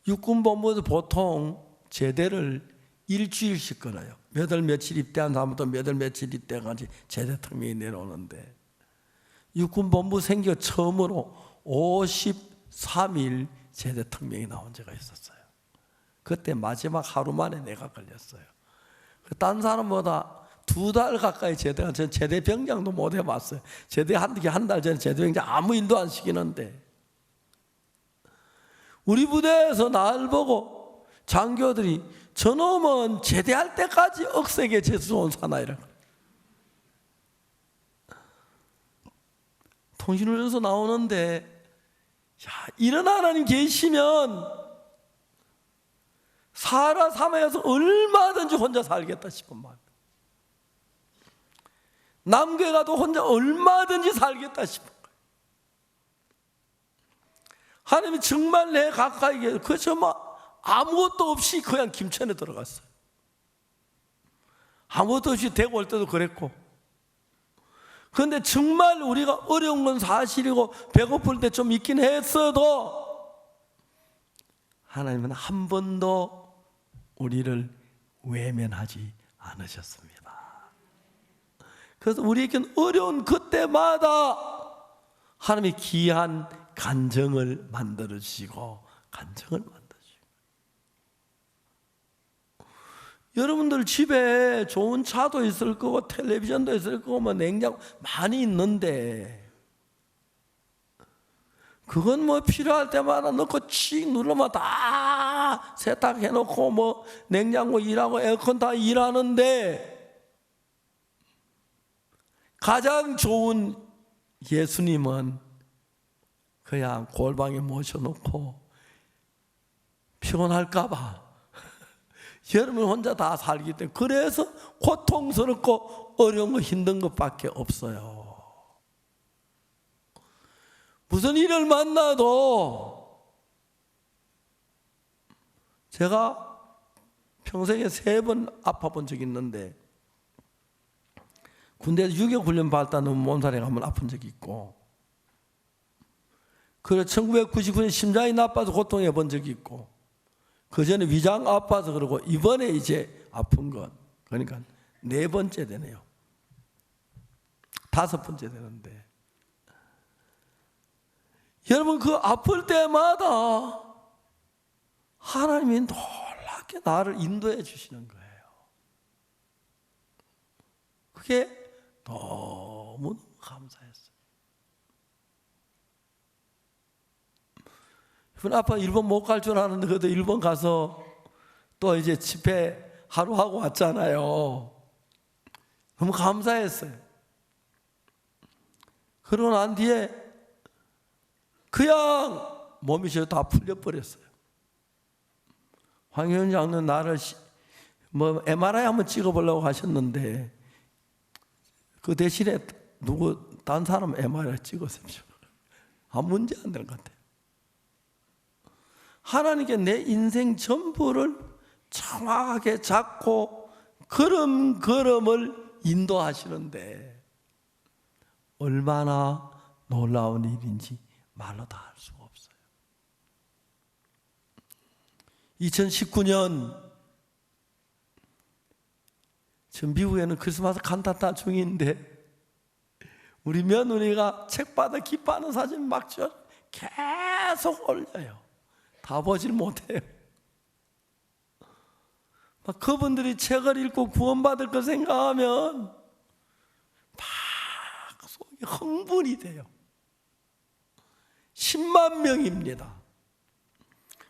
육군본부에서 보통 제대를 일주일씩 끊어요. 몇 월 며칠 입대한 다음부터 몇 월 며칠 입대까지 제대 특명이 내려오는데, 육군본부 생겨 처음으로 53일 제대 특명이 나온 적가 있었어요. 그때 마지막 하루 만에 내가 걸렸어요. 딴 사람보다 2달 가까이 제대가, 전 제대 병장도 못 해봤어요. 제대 한 달 전에 제대 병장 아무 일도 안 시키는데, 우리 부대에서 날 보고 장교들이 저놈은 제대할 때까지 억세게 재수온 사나이라고. 통신훈련소 나오는데, 이런 하나님 계시면 사라 사마에서 얼마든지 혼자 살겠다 싶은 마음. 남교에 가도 혼자 얼마든지 살겠다 싶은 거예요. 하나님이 정말 내 가까이 계세요. 그저 아무것도 없이 그냥 김천에 들어갔어요. 아무것도 없이 대구 올 때도 그랬고. 그런데 정말 우리가 어려운 건 사실이고 배고플 때 좀 있긴 했어도 하나님은 한 번도 우리를 외면하지 않으셨습니다. 그래서 우리에겐 어려운 그때마다 하나님이 귀한 간정을 만들어주시고 간정을 만들어주시고. 여러분들 집에 좋은 차도 있을 거고 텔레비전도 있을 거고 냉장고 많이 있는데, 그건 필요할 때마다 넣고 칙 누르면 다 세탁해놓고 냉장고 일하고 에어컨 다 일하는데, 가장 좋은 예수님은 그냥 골방에 모셔놓고 피곤할까봐 여러분 혼자 다 살기 때문에, 그래서 고통스럽고 어려운 거 힘든 것밖에 없어요. 무슨 일을 만나도, 제가 평생에 3번 아파본 적이 있는데, 군대에서 유격훈련 받다 너무 몸살에 가면 아픈 적이 있고, 그래 1999년 심장이 나빠서 고통해 본 적이 있고, 그 전에 위장 아파서 그러고, 이번에 이제 아픈 건 그러니까 4번째 되네요. 5번째 되는데, 여러분 그 아플 때마다 하나님이 놀랍게 나를 인도해 주시는 거예요. 그게 너무 감사했어요. 이번 아빠 일본 못 갈 줄 알았는데 그래도 일본 가서 또 이제 집회 하루 하고 왔잖아요. 너무 감사했어요. 그러고 난 뒤에 그냥 몸이 다 풀려버렸어요. 황현 장로는 나를 MRI 한번 찍어보려고 하셨는데, 그 대신에 다른 사람 MRI 찍었어요. 아무 문제 안 되는 것 같아요. 하나님께 내 인생 전부를 정확하게 잡고 걸음걸음을 인도하시는데 얼마나 놀라운 일인지 말로 다 할 수가 없어요. 2019년 지금 미국에는 크리스마스 칸타타 중인데 우리 며느리가 책받아 기뻐하는 사진 막 계속 올려요. 다 보질 못해요. 막 그분들이 책을 읽고 구원받을 거 생각하면 막 속이 흥분이 돼요. 10만 명입니다.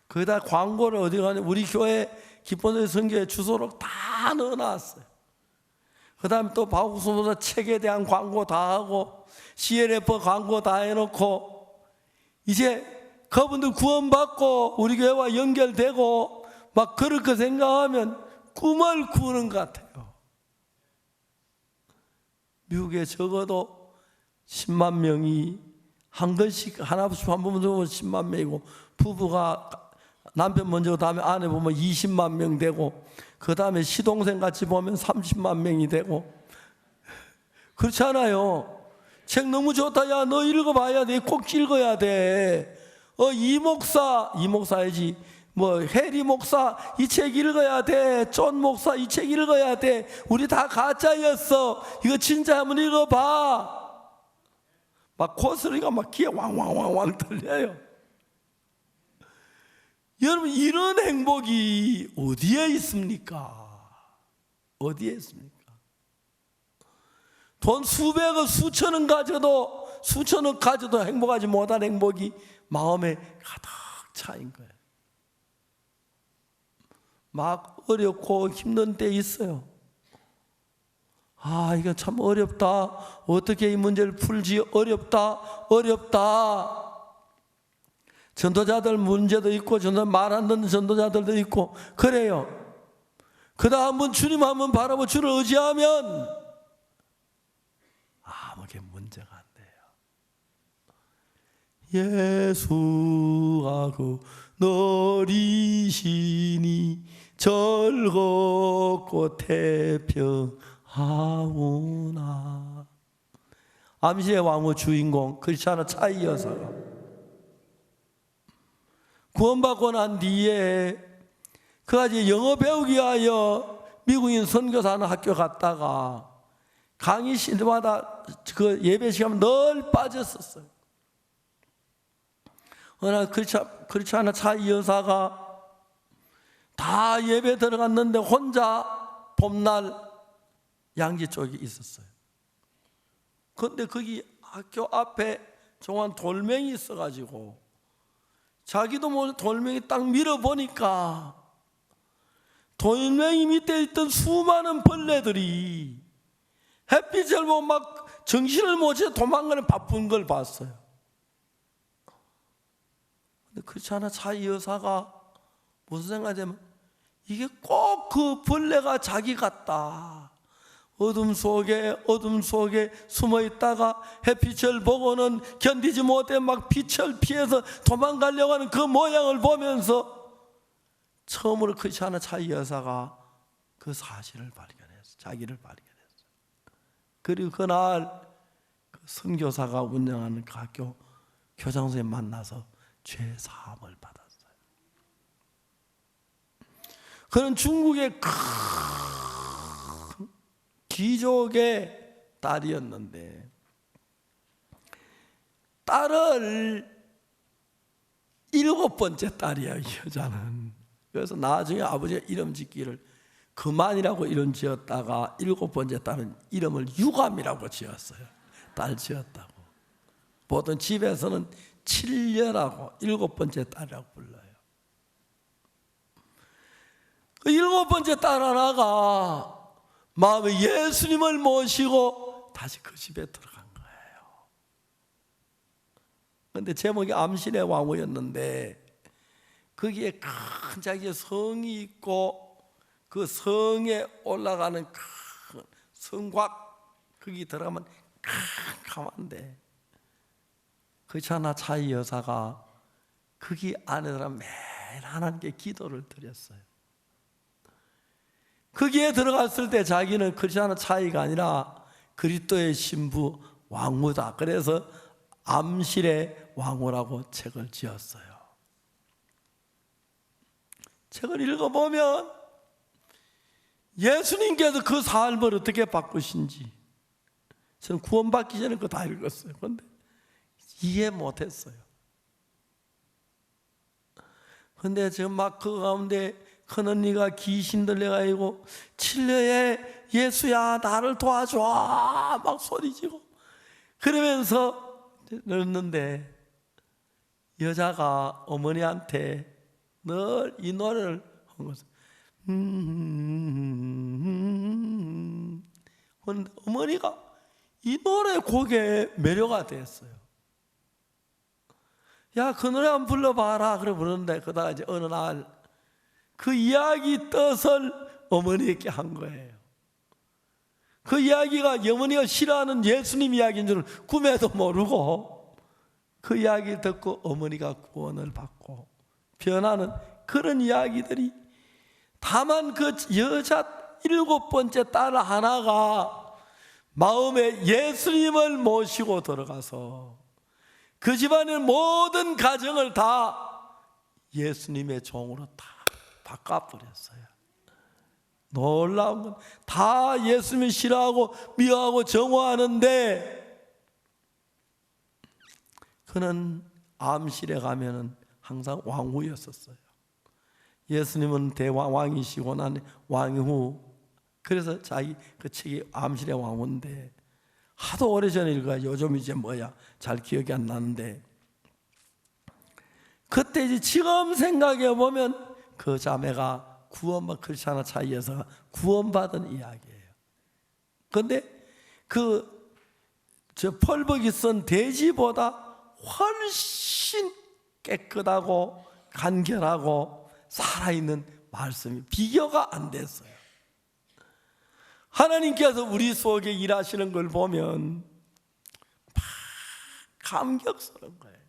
거기다 광고를 어디 가냐, 우리 교회 기본소리 선교회 주소로 다 넣어놨어요. 그 다음에 또 바우소서 책에 대한 광고 다 하고 CLF 광고 다 해놓고 이제 그분들 구원받고 우리 교회와 연결되고 막 그럴 거 생각하면 꿈을 꾸는 것 같아요. 미국에 적어도 10만 명이 한 건씩 하나씩 한 번 보면 10만 명이고 부부가 남편 먼저 다음에 아내 보면 20만 명 되고 그 다음에 시동생 같이 보면 30만 명이 되고 그렇잖아요. 책 너무 좋다. 야, 너 읽어봐야 돼. 꼭 읽어야 돼. 이 목사이지. 뭐 해리 목사 이 책 읽어야 돼. 존 목사 이 책 읽어야 돼. 우리 다 가짜였어. 이거 진짜 한번 읽어봐. 막 코소리가 막 귀에 왕왕왕왕 들려요. 여러분, 이런 행복이 어디에 있습니까? 어디에 있습니까? 돈 수백억 수천억 가져도 행복하지 못한 행복이 마음에 가득 차인 거예요. 막 어렵고 힘든 때 있어요. 아, 이거 참 어렵다. 어떻게 이 문제를 풀지? 어렵다. 전도자들 문제도 있고 말 안 듣는 전도자들도 있고 그래요. 그러다 한번 주님 한번 바라보 주를 의지하면 아무게 문제가 안 돼요. 예수하고 너리시니 즐겁고 태평하구나. 암시의 왕후 주인공 크리스찬 차이여서 구원받고 난 뒤에 그까지 영어 배우기 위하여 미국인 선교사 하는 학교 갔다가 강의 시간마다 그 예배 시간 늘 빠졌었어요. 어느 날 크리스찬 차이 여사가 다 예배 들어갔는데 혼자 봄날 양지 쪽에 있었어요. 그런데 거기 학교 앞에 종한 돌멩이 있어가지고 자기도 모르게 돌멩이 딱 밀어보니까 돌멩이 밑에 있던 수많은 벌레들이 햇빛을 보고 막 정신을 못 차려 도망가는 바쁜 걸 봤어요. 근데 그렇지 않아 차이 여사가 무슨 생각이냐면 이게 꼭 그 벌레가 자기 같다. 어둠 속에 숨어 있다가 햇빛을 보고는 견디지 못해 막 빛을 피해서 도망가려고 하는 그 모양을 보면서 처음으로 크리스찬 차이 여사가 그 사실을 발견했어. 자기를 발견했어. 그리고 그날 그 선교사가 운영하는 그 학교 교장 선생님 만나서 죄 사함을 받았어요. 그는 중국의 큰 귀족의 딸이었는데 딸을 7번째 딸이야, 이 여자는. 그래서 나중에 아버지가 이름 짓기를 그만이라고 이름 지었다가 7번째 딸은 이름을 유감이라고 지었어요. 딸 지었다고. 보통 집에서는 7녀라고 7번째 딸이라고 불러요. 그 7번째 딸 하나가 마음에 예수님을 모시고 다시 그 집에 들어간 거예요. 그런데 제목이 암신의 왕후였는데 거기에 큰 자기의 성이 있고 그 성에 올라가는 큰 성곽 거기 들어가면 캄캄한데 그렇지 않아 차이 여사가 거기 안에 들어가면 하나님께 기도를 드렸어요. 거기에 들어갔을 때 자기는 크리스찬의 차이가 아니라 그리스도의 신부 왕후다. 그래서 암실의 왕후라고 책을 지었어요. 책을 읽어보면 예수님께서 그 삶을 어떻게 바꾸신지, 저는 구원받기 전에 그거 다 읽었어요. 그런데 이해 못했어요. 그런데 지금 막 그 가운데 큰언니가 귀신 들려가지고 칠려에 예수야 나를 도와줘 막 소리지고 그러면서 넣었는데, 여자가 어머니한테 늘 이 노래를 한 거죠. 그런데 어머니가 이 노래 곡에 매료가 됐어요. 야, 그 노래 한번 불러봐라. 그래 부르는데, 그러다가 이제 어느 날 그 이야기 뜻을 어머니에게 한 거예요. 그 이야기가 어머니가 싫어하는 예수님 이야기인 줄 꿈에도 모르고, 그 이야기를 듣고 어머니가 구원을 받고 변하는 그런 이야기들이, 다만 그 여자 7번째 딸 하나가 마음에 예수님을 모시고 들어가서 그 집안의 모든 가정을 다 예수님의 종으로 다 바꿔버렸어요. 놀라운 건 다 예수님을 싫어하고 미워하고 정오하는데, 그는 암실에 가면은 항상 왕후였었어요. 예수님은 대왕이시고 난 왕후. 그래서 자기 그 책이 암실의 왕후인데, 하도 오래전에 읽어야 요즘 이제 뭐야 잘 기억이 안 나는데, 그때 이제 지금 생각해 보면 그 자매가 크리스찬의 차이에서 구원받은 이야기예요. 그런데 저 펄벅이 쓴 돼지보다 훨씬 깨끗하고 간결하고 살아있는 말씀이 비교가 안 됐어요. 하나님께서 우리 속에 일하시는 걸 보면 막 감격스러운 거예요.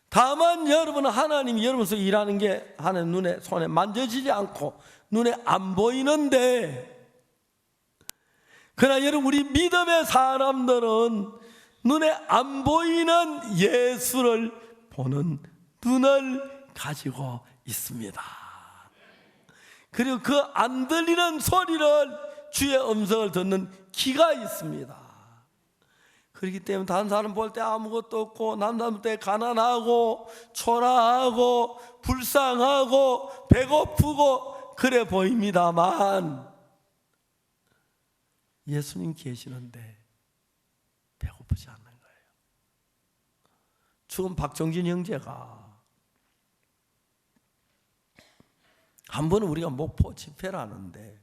다만 여러분은 하나님이 여러분 속에 일하는 게 하나님 눈에 손에 만져지지 않고 눈에 안 보이는데, 그러나 여러분 우리 믿음의 사람들은 눈에 안 보이는 예수를 보는 눈을 가지고 있습니다. 그리고 그 안 들리는 소리를, 주의 음성을 듣는 귀가 있습니다. 그렇기 때문에 다른 사람 볼 때 아무것도 없고, 남자 볼 때 가난하고 초라하고 불쌍하고 배고프고 그래 보입니다만, 예수님 계시는데 배고프지 않는 거예요. 죽은 박정진 형제가 한 번은 우리가 목포 집회를 하는데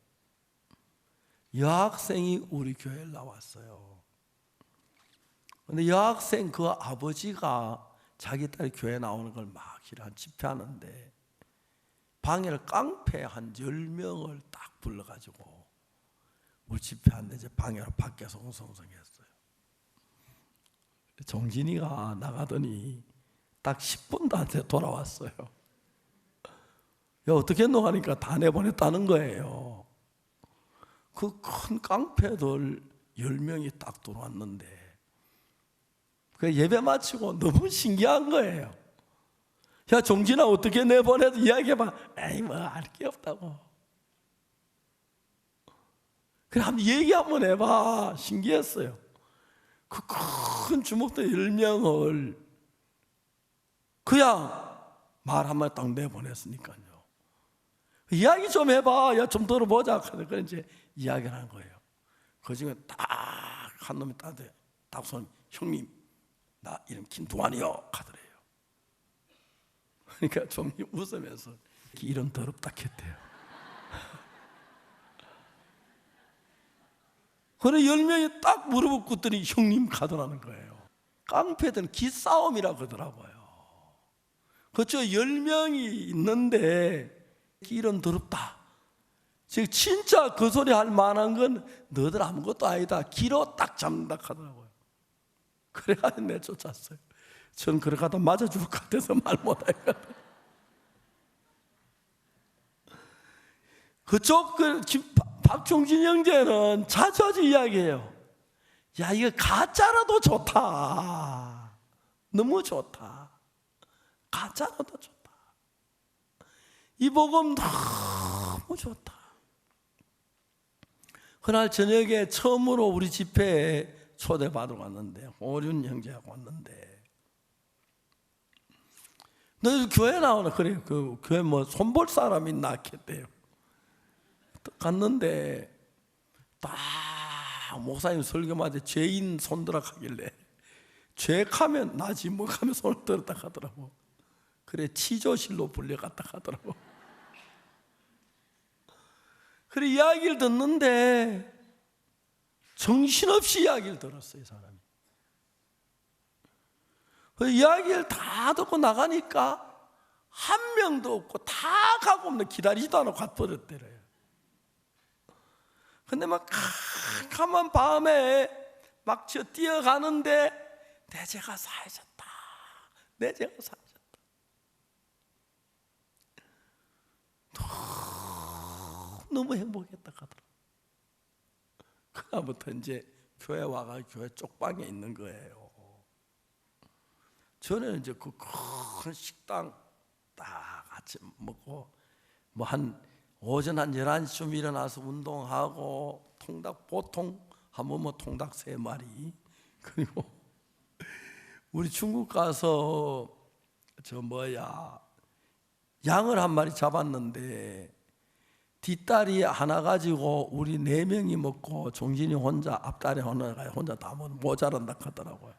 여학생이 우리 교회에 나왔어요. 근데 여학생 그 아버지가 자기 딸이 교회 나오는 걸 막 집회하는데, 방에를 깡패 한 10명을 딱 불러가지고 우리 집회하는데 이제 방에로 밖에서 웅성웅성했어요. 정진이가 나가더니 딱 10분도 안 돼 돌아왔어요. 야, 어떻게 했노 하니까 다 내보냈다는 거예요. 그 큰 깡패들 10명이 딱 들어왔는데, 그 예배 마치고 너무 신기한 거예요. 야, 정진아 어떻게 내보내도 이야기해봐. 에이 뭐 알 게 없다고. 그래 한번 얘기 한번 해봐. 신기했어요. 그 큰 주먹들 10명을 그냥 말 한마디 딱 내보냈으니까요. 이야기 좀 해봐. 야, 좀 들어보자. 그래 이제 이야기를 하는 거예요. 그 중에 딱 한 놈이 딱 손, 형님 나 이름 김두환이요 하더래요. 그러니까 좀 웃으면서 이름 더럽다 했대요. 그래 10명이 딱 무릎을 꿇더니 형님 가더라는 거예요. 깡패들은 기싸움이라고 그러더라고요. 그렇죠. 10명이 있는데 이름 더럽다. 즉 진짜 그 소리 할 만한 건 너들 아무것도 아니다. 기로 딱 잡는다 하더라고요. 그래가지고 내쫓았어요. 전 그래 가다 맞아 죽을 것 같아서 말 못하겠다. 그쪽 박종진 형제는 자주 이야기해요. 야, 이거 가짜라도 좋다. 너무 좋다. 가짜라도 좋다. 이 복음 너무 좋다. 그날 저녁에 처음으로 우리 집회에 초대받으러 왔는데, 오륜 형제하고 왔는데, 너희 교회 나오나? 그래요. 그 교회 뭐 손볼 사람 있나 했대요. 갔는데 딱 목사님 설교마다 죄인 손들어 가길래, 죄하면 나지 뭐 하면 손을 들었다 하더라고. 그래, 치조실로 불려갔다 하더라고. 그래, 이야기를 듣는데 정신없이 이야기를 들었어요, 이 사람이. 그 이야기를 다 듣고 나가니까 한 명도 없고 다 가고 없는, 기다리지도 않고 가버렸대요. 근데 막 캄캄한 밤에 막 저 뛰어가는데 내 죄가 사해졌다. 내 죄가 사해졌다. 너무 행복했다 하더라고요. 그다음부터 이제 교회 와가 교회 쪽방에 있는 거예요. 저는 이제 그 큰 식당 딱 같이 먹고 뭐 한 오전 한 11시쯤 일어나서 운동하고 통닭 보통 하면 뭐 통닭 3마리, 그리고 우리 중국 가서 양을 한 마리 잡았는데 뒷다리 하나 가지고 우리 4명이 먹고 종진이 혼자 앞다리 혼자 다 먹으면 모자란다 하더라고요.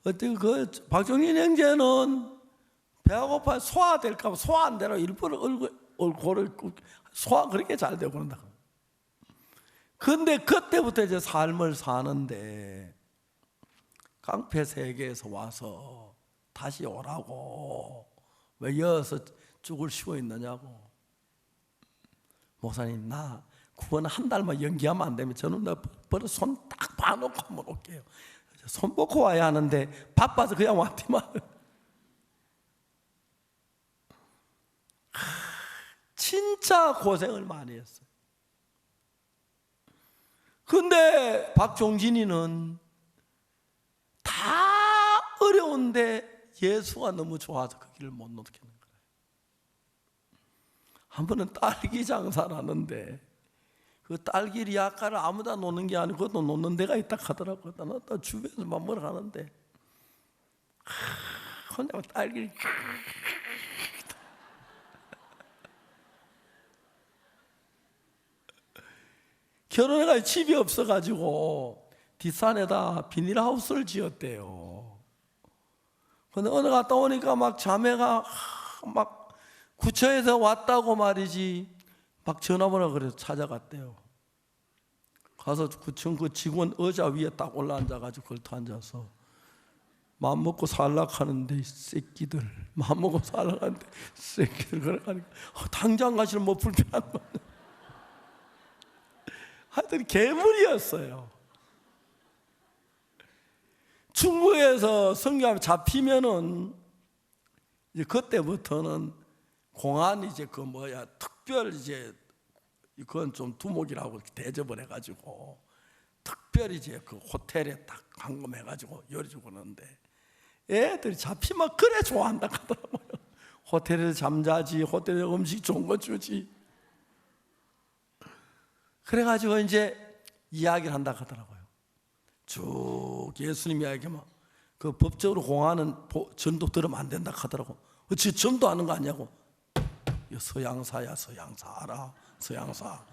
어떻게 그 박종진 형제는 배가 고파 소화될까 봐 소화 안 되라고 일부러 얼굴을 소화 그렇게 잘 되고 그런다. 근데 그때부터 이제 삶을 사는데 깡패 세계에서 와서 다시 오라고, 왜 여기서 죽을 쉬고 있느냐고. 목사님, 나 구원 한 달만 연기하면 안 되면 저는 나 벌어 손 딱 봐놓고 한번 올게요. 손 뻗고 와야 하는데 바빠서 그냥 왔지만 진짜 고생을 많이 했어요. 근데 박종진이는 다 어려운데 예수가 너무 좋아서 그 길을 못 놓겠는 거예요. 한 번은 딸기 장사를 하는데 그 딸기 리아카를 아무나 놓는 게 아니고 그것도 놓는 데가 있다 하더라고요. 나 주변에서 막 뭐라 하는데 혼자 딸기를 결혼해가 집이 없어가지고 뒷산에다 비닐하우스를 지었대요. 근데 어느 갔다 오니까 막 자매가 막 구처에서 왔다고 말이지, 막 전화번호 그래서 찾아갔대요. 가서 구청 그 직원 의자 위에 딱 올라앉아가지고 걸터 앉아서 마음 먹고 살락하는데 새끼들, 마음 먹고 살락하는데 새끼들 그러니까 당장 가시면 뭐 불편한 거. 하여튼 괴물이었어요. 중국에서 성경하면 잡히면은 이제 그때부터는 공안 이제 특별 이제 그건 좀 두목이라고 대접을 해가지고 특별히 이제 그 호텔에 딱 감금해가지고 열어주고 그러는데 애들이 잡히면 그래 좋아한다 하더라고요. 호텔에서 잠자지, 호텔에 음식 좋은 거 주지. 그래가지고 이제 이야기를 한다 하더라고요. 쭉 예수님 이야기하면 그 법적으로 공안은 전도 들으면 안 된다 하더라고. 어찌 전도하는 거 아니냐고. 서양사야, 서양사 알아? 서양사.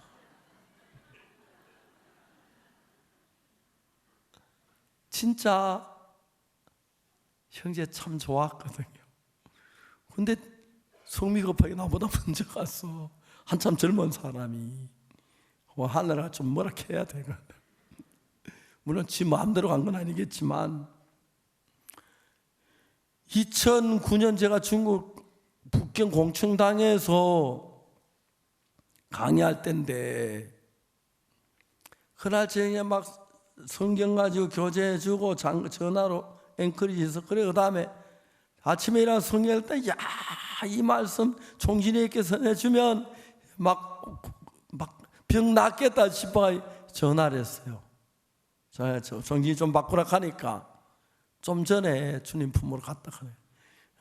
진짜 형제 참 좋았거든요. 근데 성미 급하게 나보다 먼저 갔어. 한참 젊은 사람이. 하늘아 좀 뭐라 해야 되거든. 물론 지 마음대로 간 건 아니겠지만 2009년 제가 중국 북경 공청당에서 강의할 때인데 그날 저녁에 막 성경 가지고 교제해주고 전화로 앵커리지에서 그래 그 다음에 아침에 일어나 성경할 때, 야, 이 말씀 종진이에게 전해주면 막 병 낫겠다 싶어 전화를 했어요. 종진이 좀 바꾸라 하니까 좀 전에 주님 품으로 갔다 가네.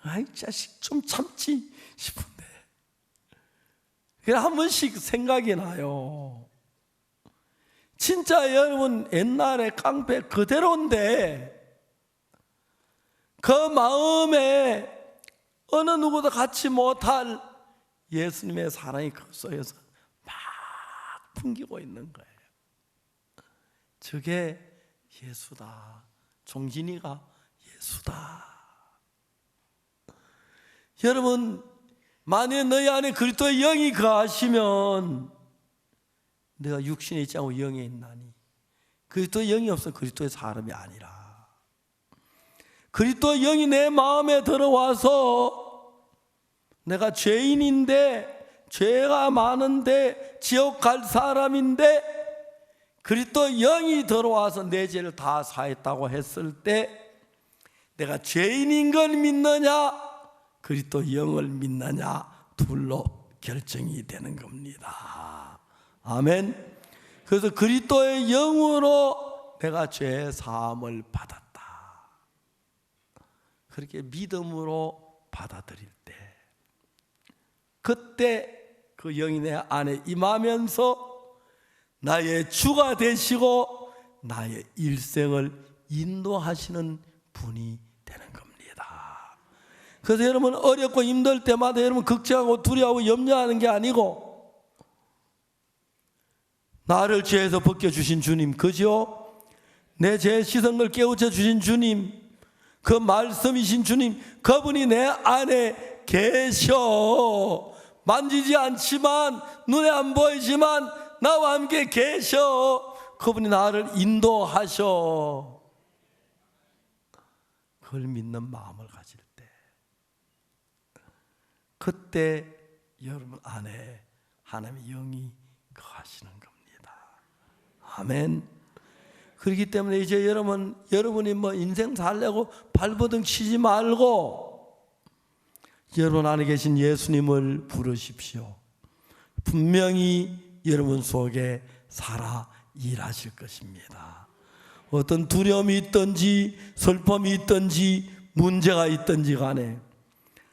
아이 자식 좀 참지 싶은데 그냥 한 번씩 생각이 나요. 진짜 여러분 옛날에 깡패 그대로인데 그 마음에 어느 누구도 갖지 못할 예수님의 사랑이 그 속에서 막 풍기고 있는 거예요. 저게 예수다. 종진이가 예수다. 여러분, 만약 너희 안에 그리스도의 영이 거하시면 내가 육신에 있지 않고 영에 있나니, 그리스도의 영이 없어 그리스도의 사람이 아니라, 그리스도의 영이 내 마음에 들어와서 내가 죄인인데, 죄가 많은데, 지옥 갈 사람인데 그리스도의 영이 들어와서 내 죄를 다 사했다고 했을 때 내가 죄인인 걸 믿느냐 그리스도의 영을 믿느냐 둘로 결정이 되는 겁니다. 아멘. 그래서 그리스도의 영으로 내가 죄 사함을 받았다, 그렇게 믿음으로 받아들일 때, 그때 그 영이 내 안에 임하면서 나의 주가 되시고 나의 일생을 인도하시는 분이 되는 겁니다. 그래서 여러분 어렵고 힘들 때마다 여러분 걱정하고 두려워하고 염려하는 게 아니고 나를 죄에서 벗겨주신 주님, 그죠? 내 죄 씻은 걸 깨우쳐 주신 주님, 그 말씀이신 주님, 그분이 내 안에 계셔. 만지지 않지만, 눈에 안 보이지만 나와 함께 계셔. 그분이 나를 인도하셔. 그걸 믿는 마음을 가질 때, 그때 여러분 안에 하나님의 영이 거하시는 겁니다. 아멘. 그렇기 때문에 이제 여러분이 뭐 인생 살려고 발버둥 치지 말고 여러분 안에 계신 예수님을 부르십시오. 분명히 여러분 속에 살아 일하실 것입니다. 어떤 두려움이 있든지 슬픔이 있든지 문제가 있든지 간에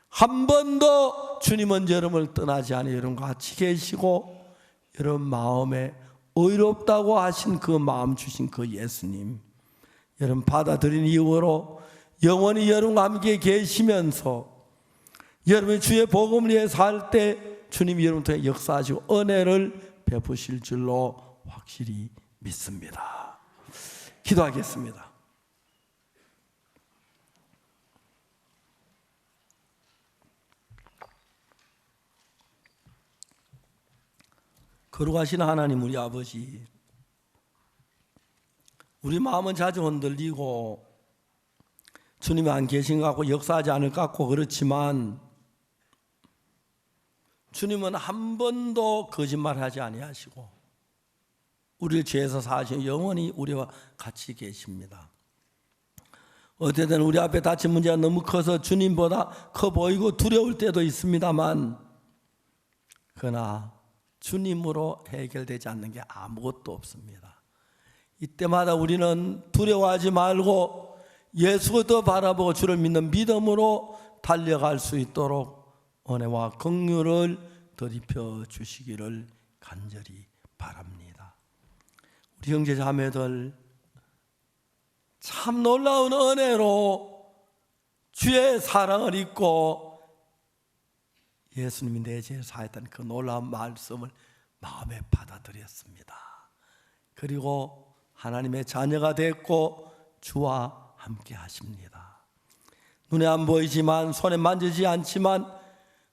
한 번도 주님은 여러분을 떠나지 않아 여러분과 같이 계시고, 여러분 마음에 의롭다고 하신 그 마음 주신 그 예수님 여러분 받아들인 이후로 영원히 여러분과 함께 계시면서 여러분이 주의 복음을 위해 살 때 주님이 여러분 통해 역사하시고 은혜를 베푸실 줄로 확실히 믿습니다. 기도하겠습니다. 거룩하신 하나님, 우리 아버지, 우리 마음은 자주 흔들리고 주님이 안 계신 것 같고 역사하지 않을 것 같고 그렇지만 주님은 한 번도 거짓말하지 아니하시고 우리를 죄에서 사하시고 영원히 우리와 같이 계십니다. 어쨌든 우리 앞에 닥친 문제가 너무 커서 주님보다 커 보이고 두려울 때도 있습니다만, 그러나 주님으로 해결되지 않는 게 아무것도 없습니다. 이때마다 우리는 두려워하지 말고 예수부터 바라보고 주를 믿는 믿음으로 달려갈 수 있도록 은혜와 긍휼을 더입혀 주시기를 간절히 바랍니다. 우리 형제 자매들 참 놀라운 은혜로 주의 사랑을 잊고 예수님이 내 죄를 사했다는 그 놀라운 말씀을 마음에 받아들였습니다. 그리고 하나님의 자녀가 됐고 주와 함께 하십니다. 눈에 안 보이지만 손에 만지지 않지만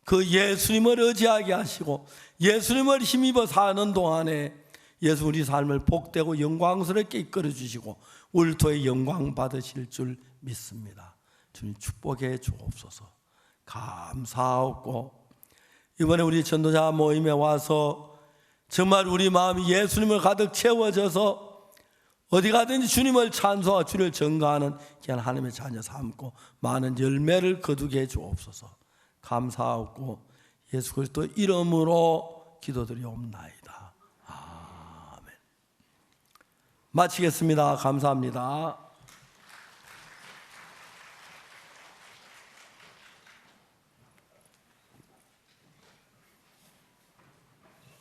그 예수님을 의지하게 하시고 예수님을 힘입어 사는 동안에 예수 우리 삶을 복되고 영광스럽게 이끌어 주시고 울토의 영광 받으실 줄 믿습니다. 주님 축복해 주옵소서. 감사하고 이번에 우리 전도자 모임에 와서 정말 우리 마음이 예수님을 가득 채워져서 어디 가든지 주님을 찬송하고 주님을 전가하는 귀한 하나님의 자녀 삼고 많은 열매를 거두게 해 주옵소서. 감사하고 예수 그리스도 이름으로 기도드리옵나이다. 아멘. 마치겠습니다. 감사합니다.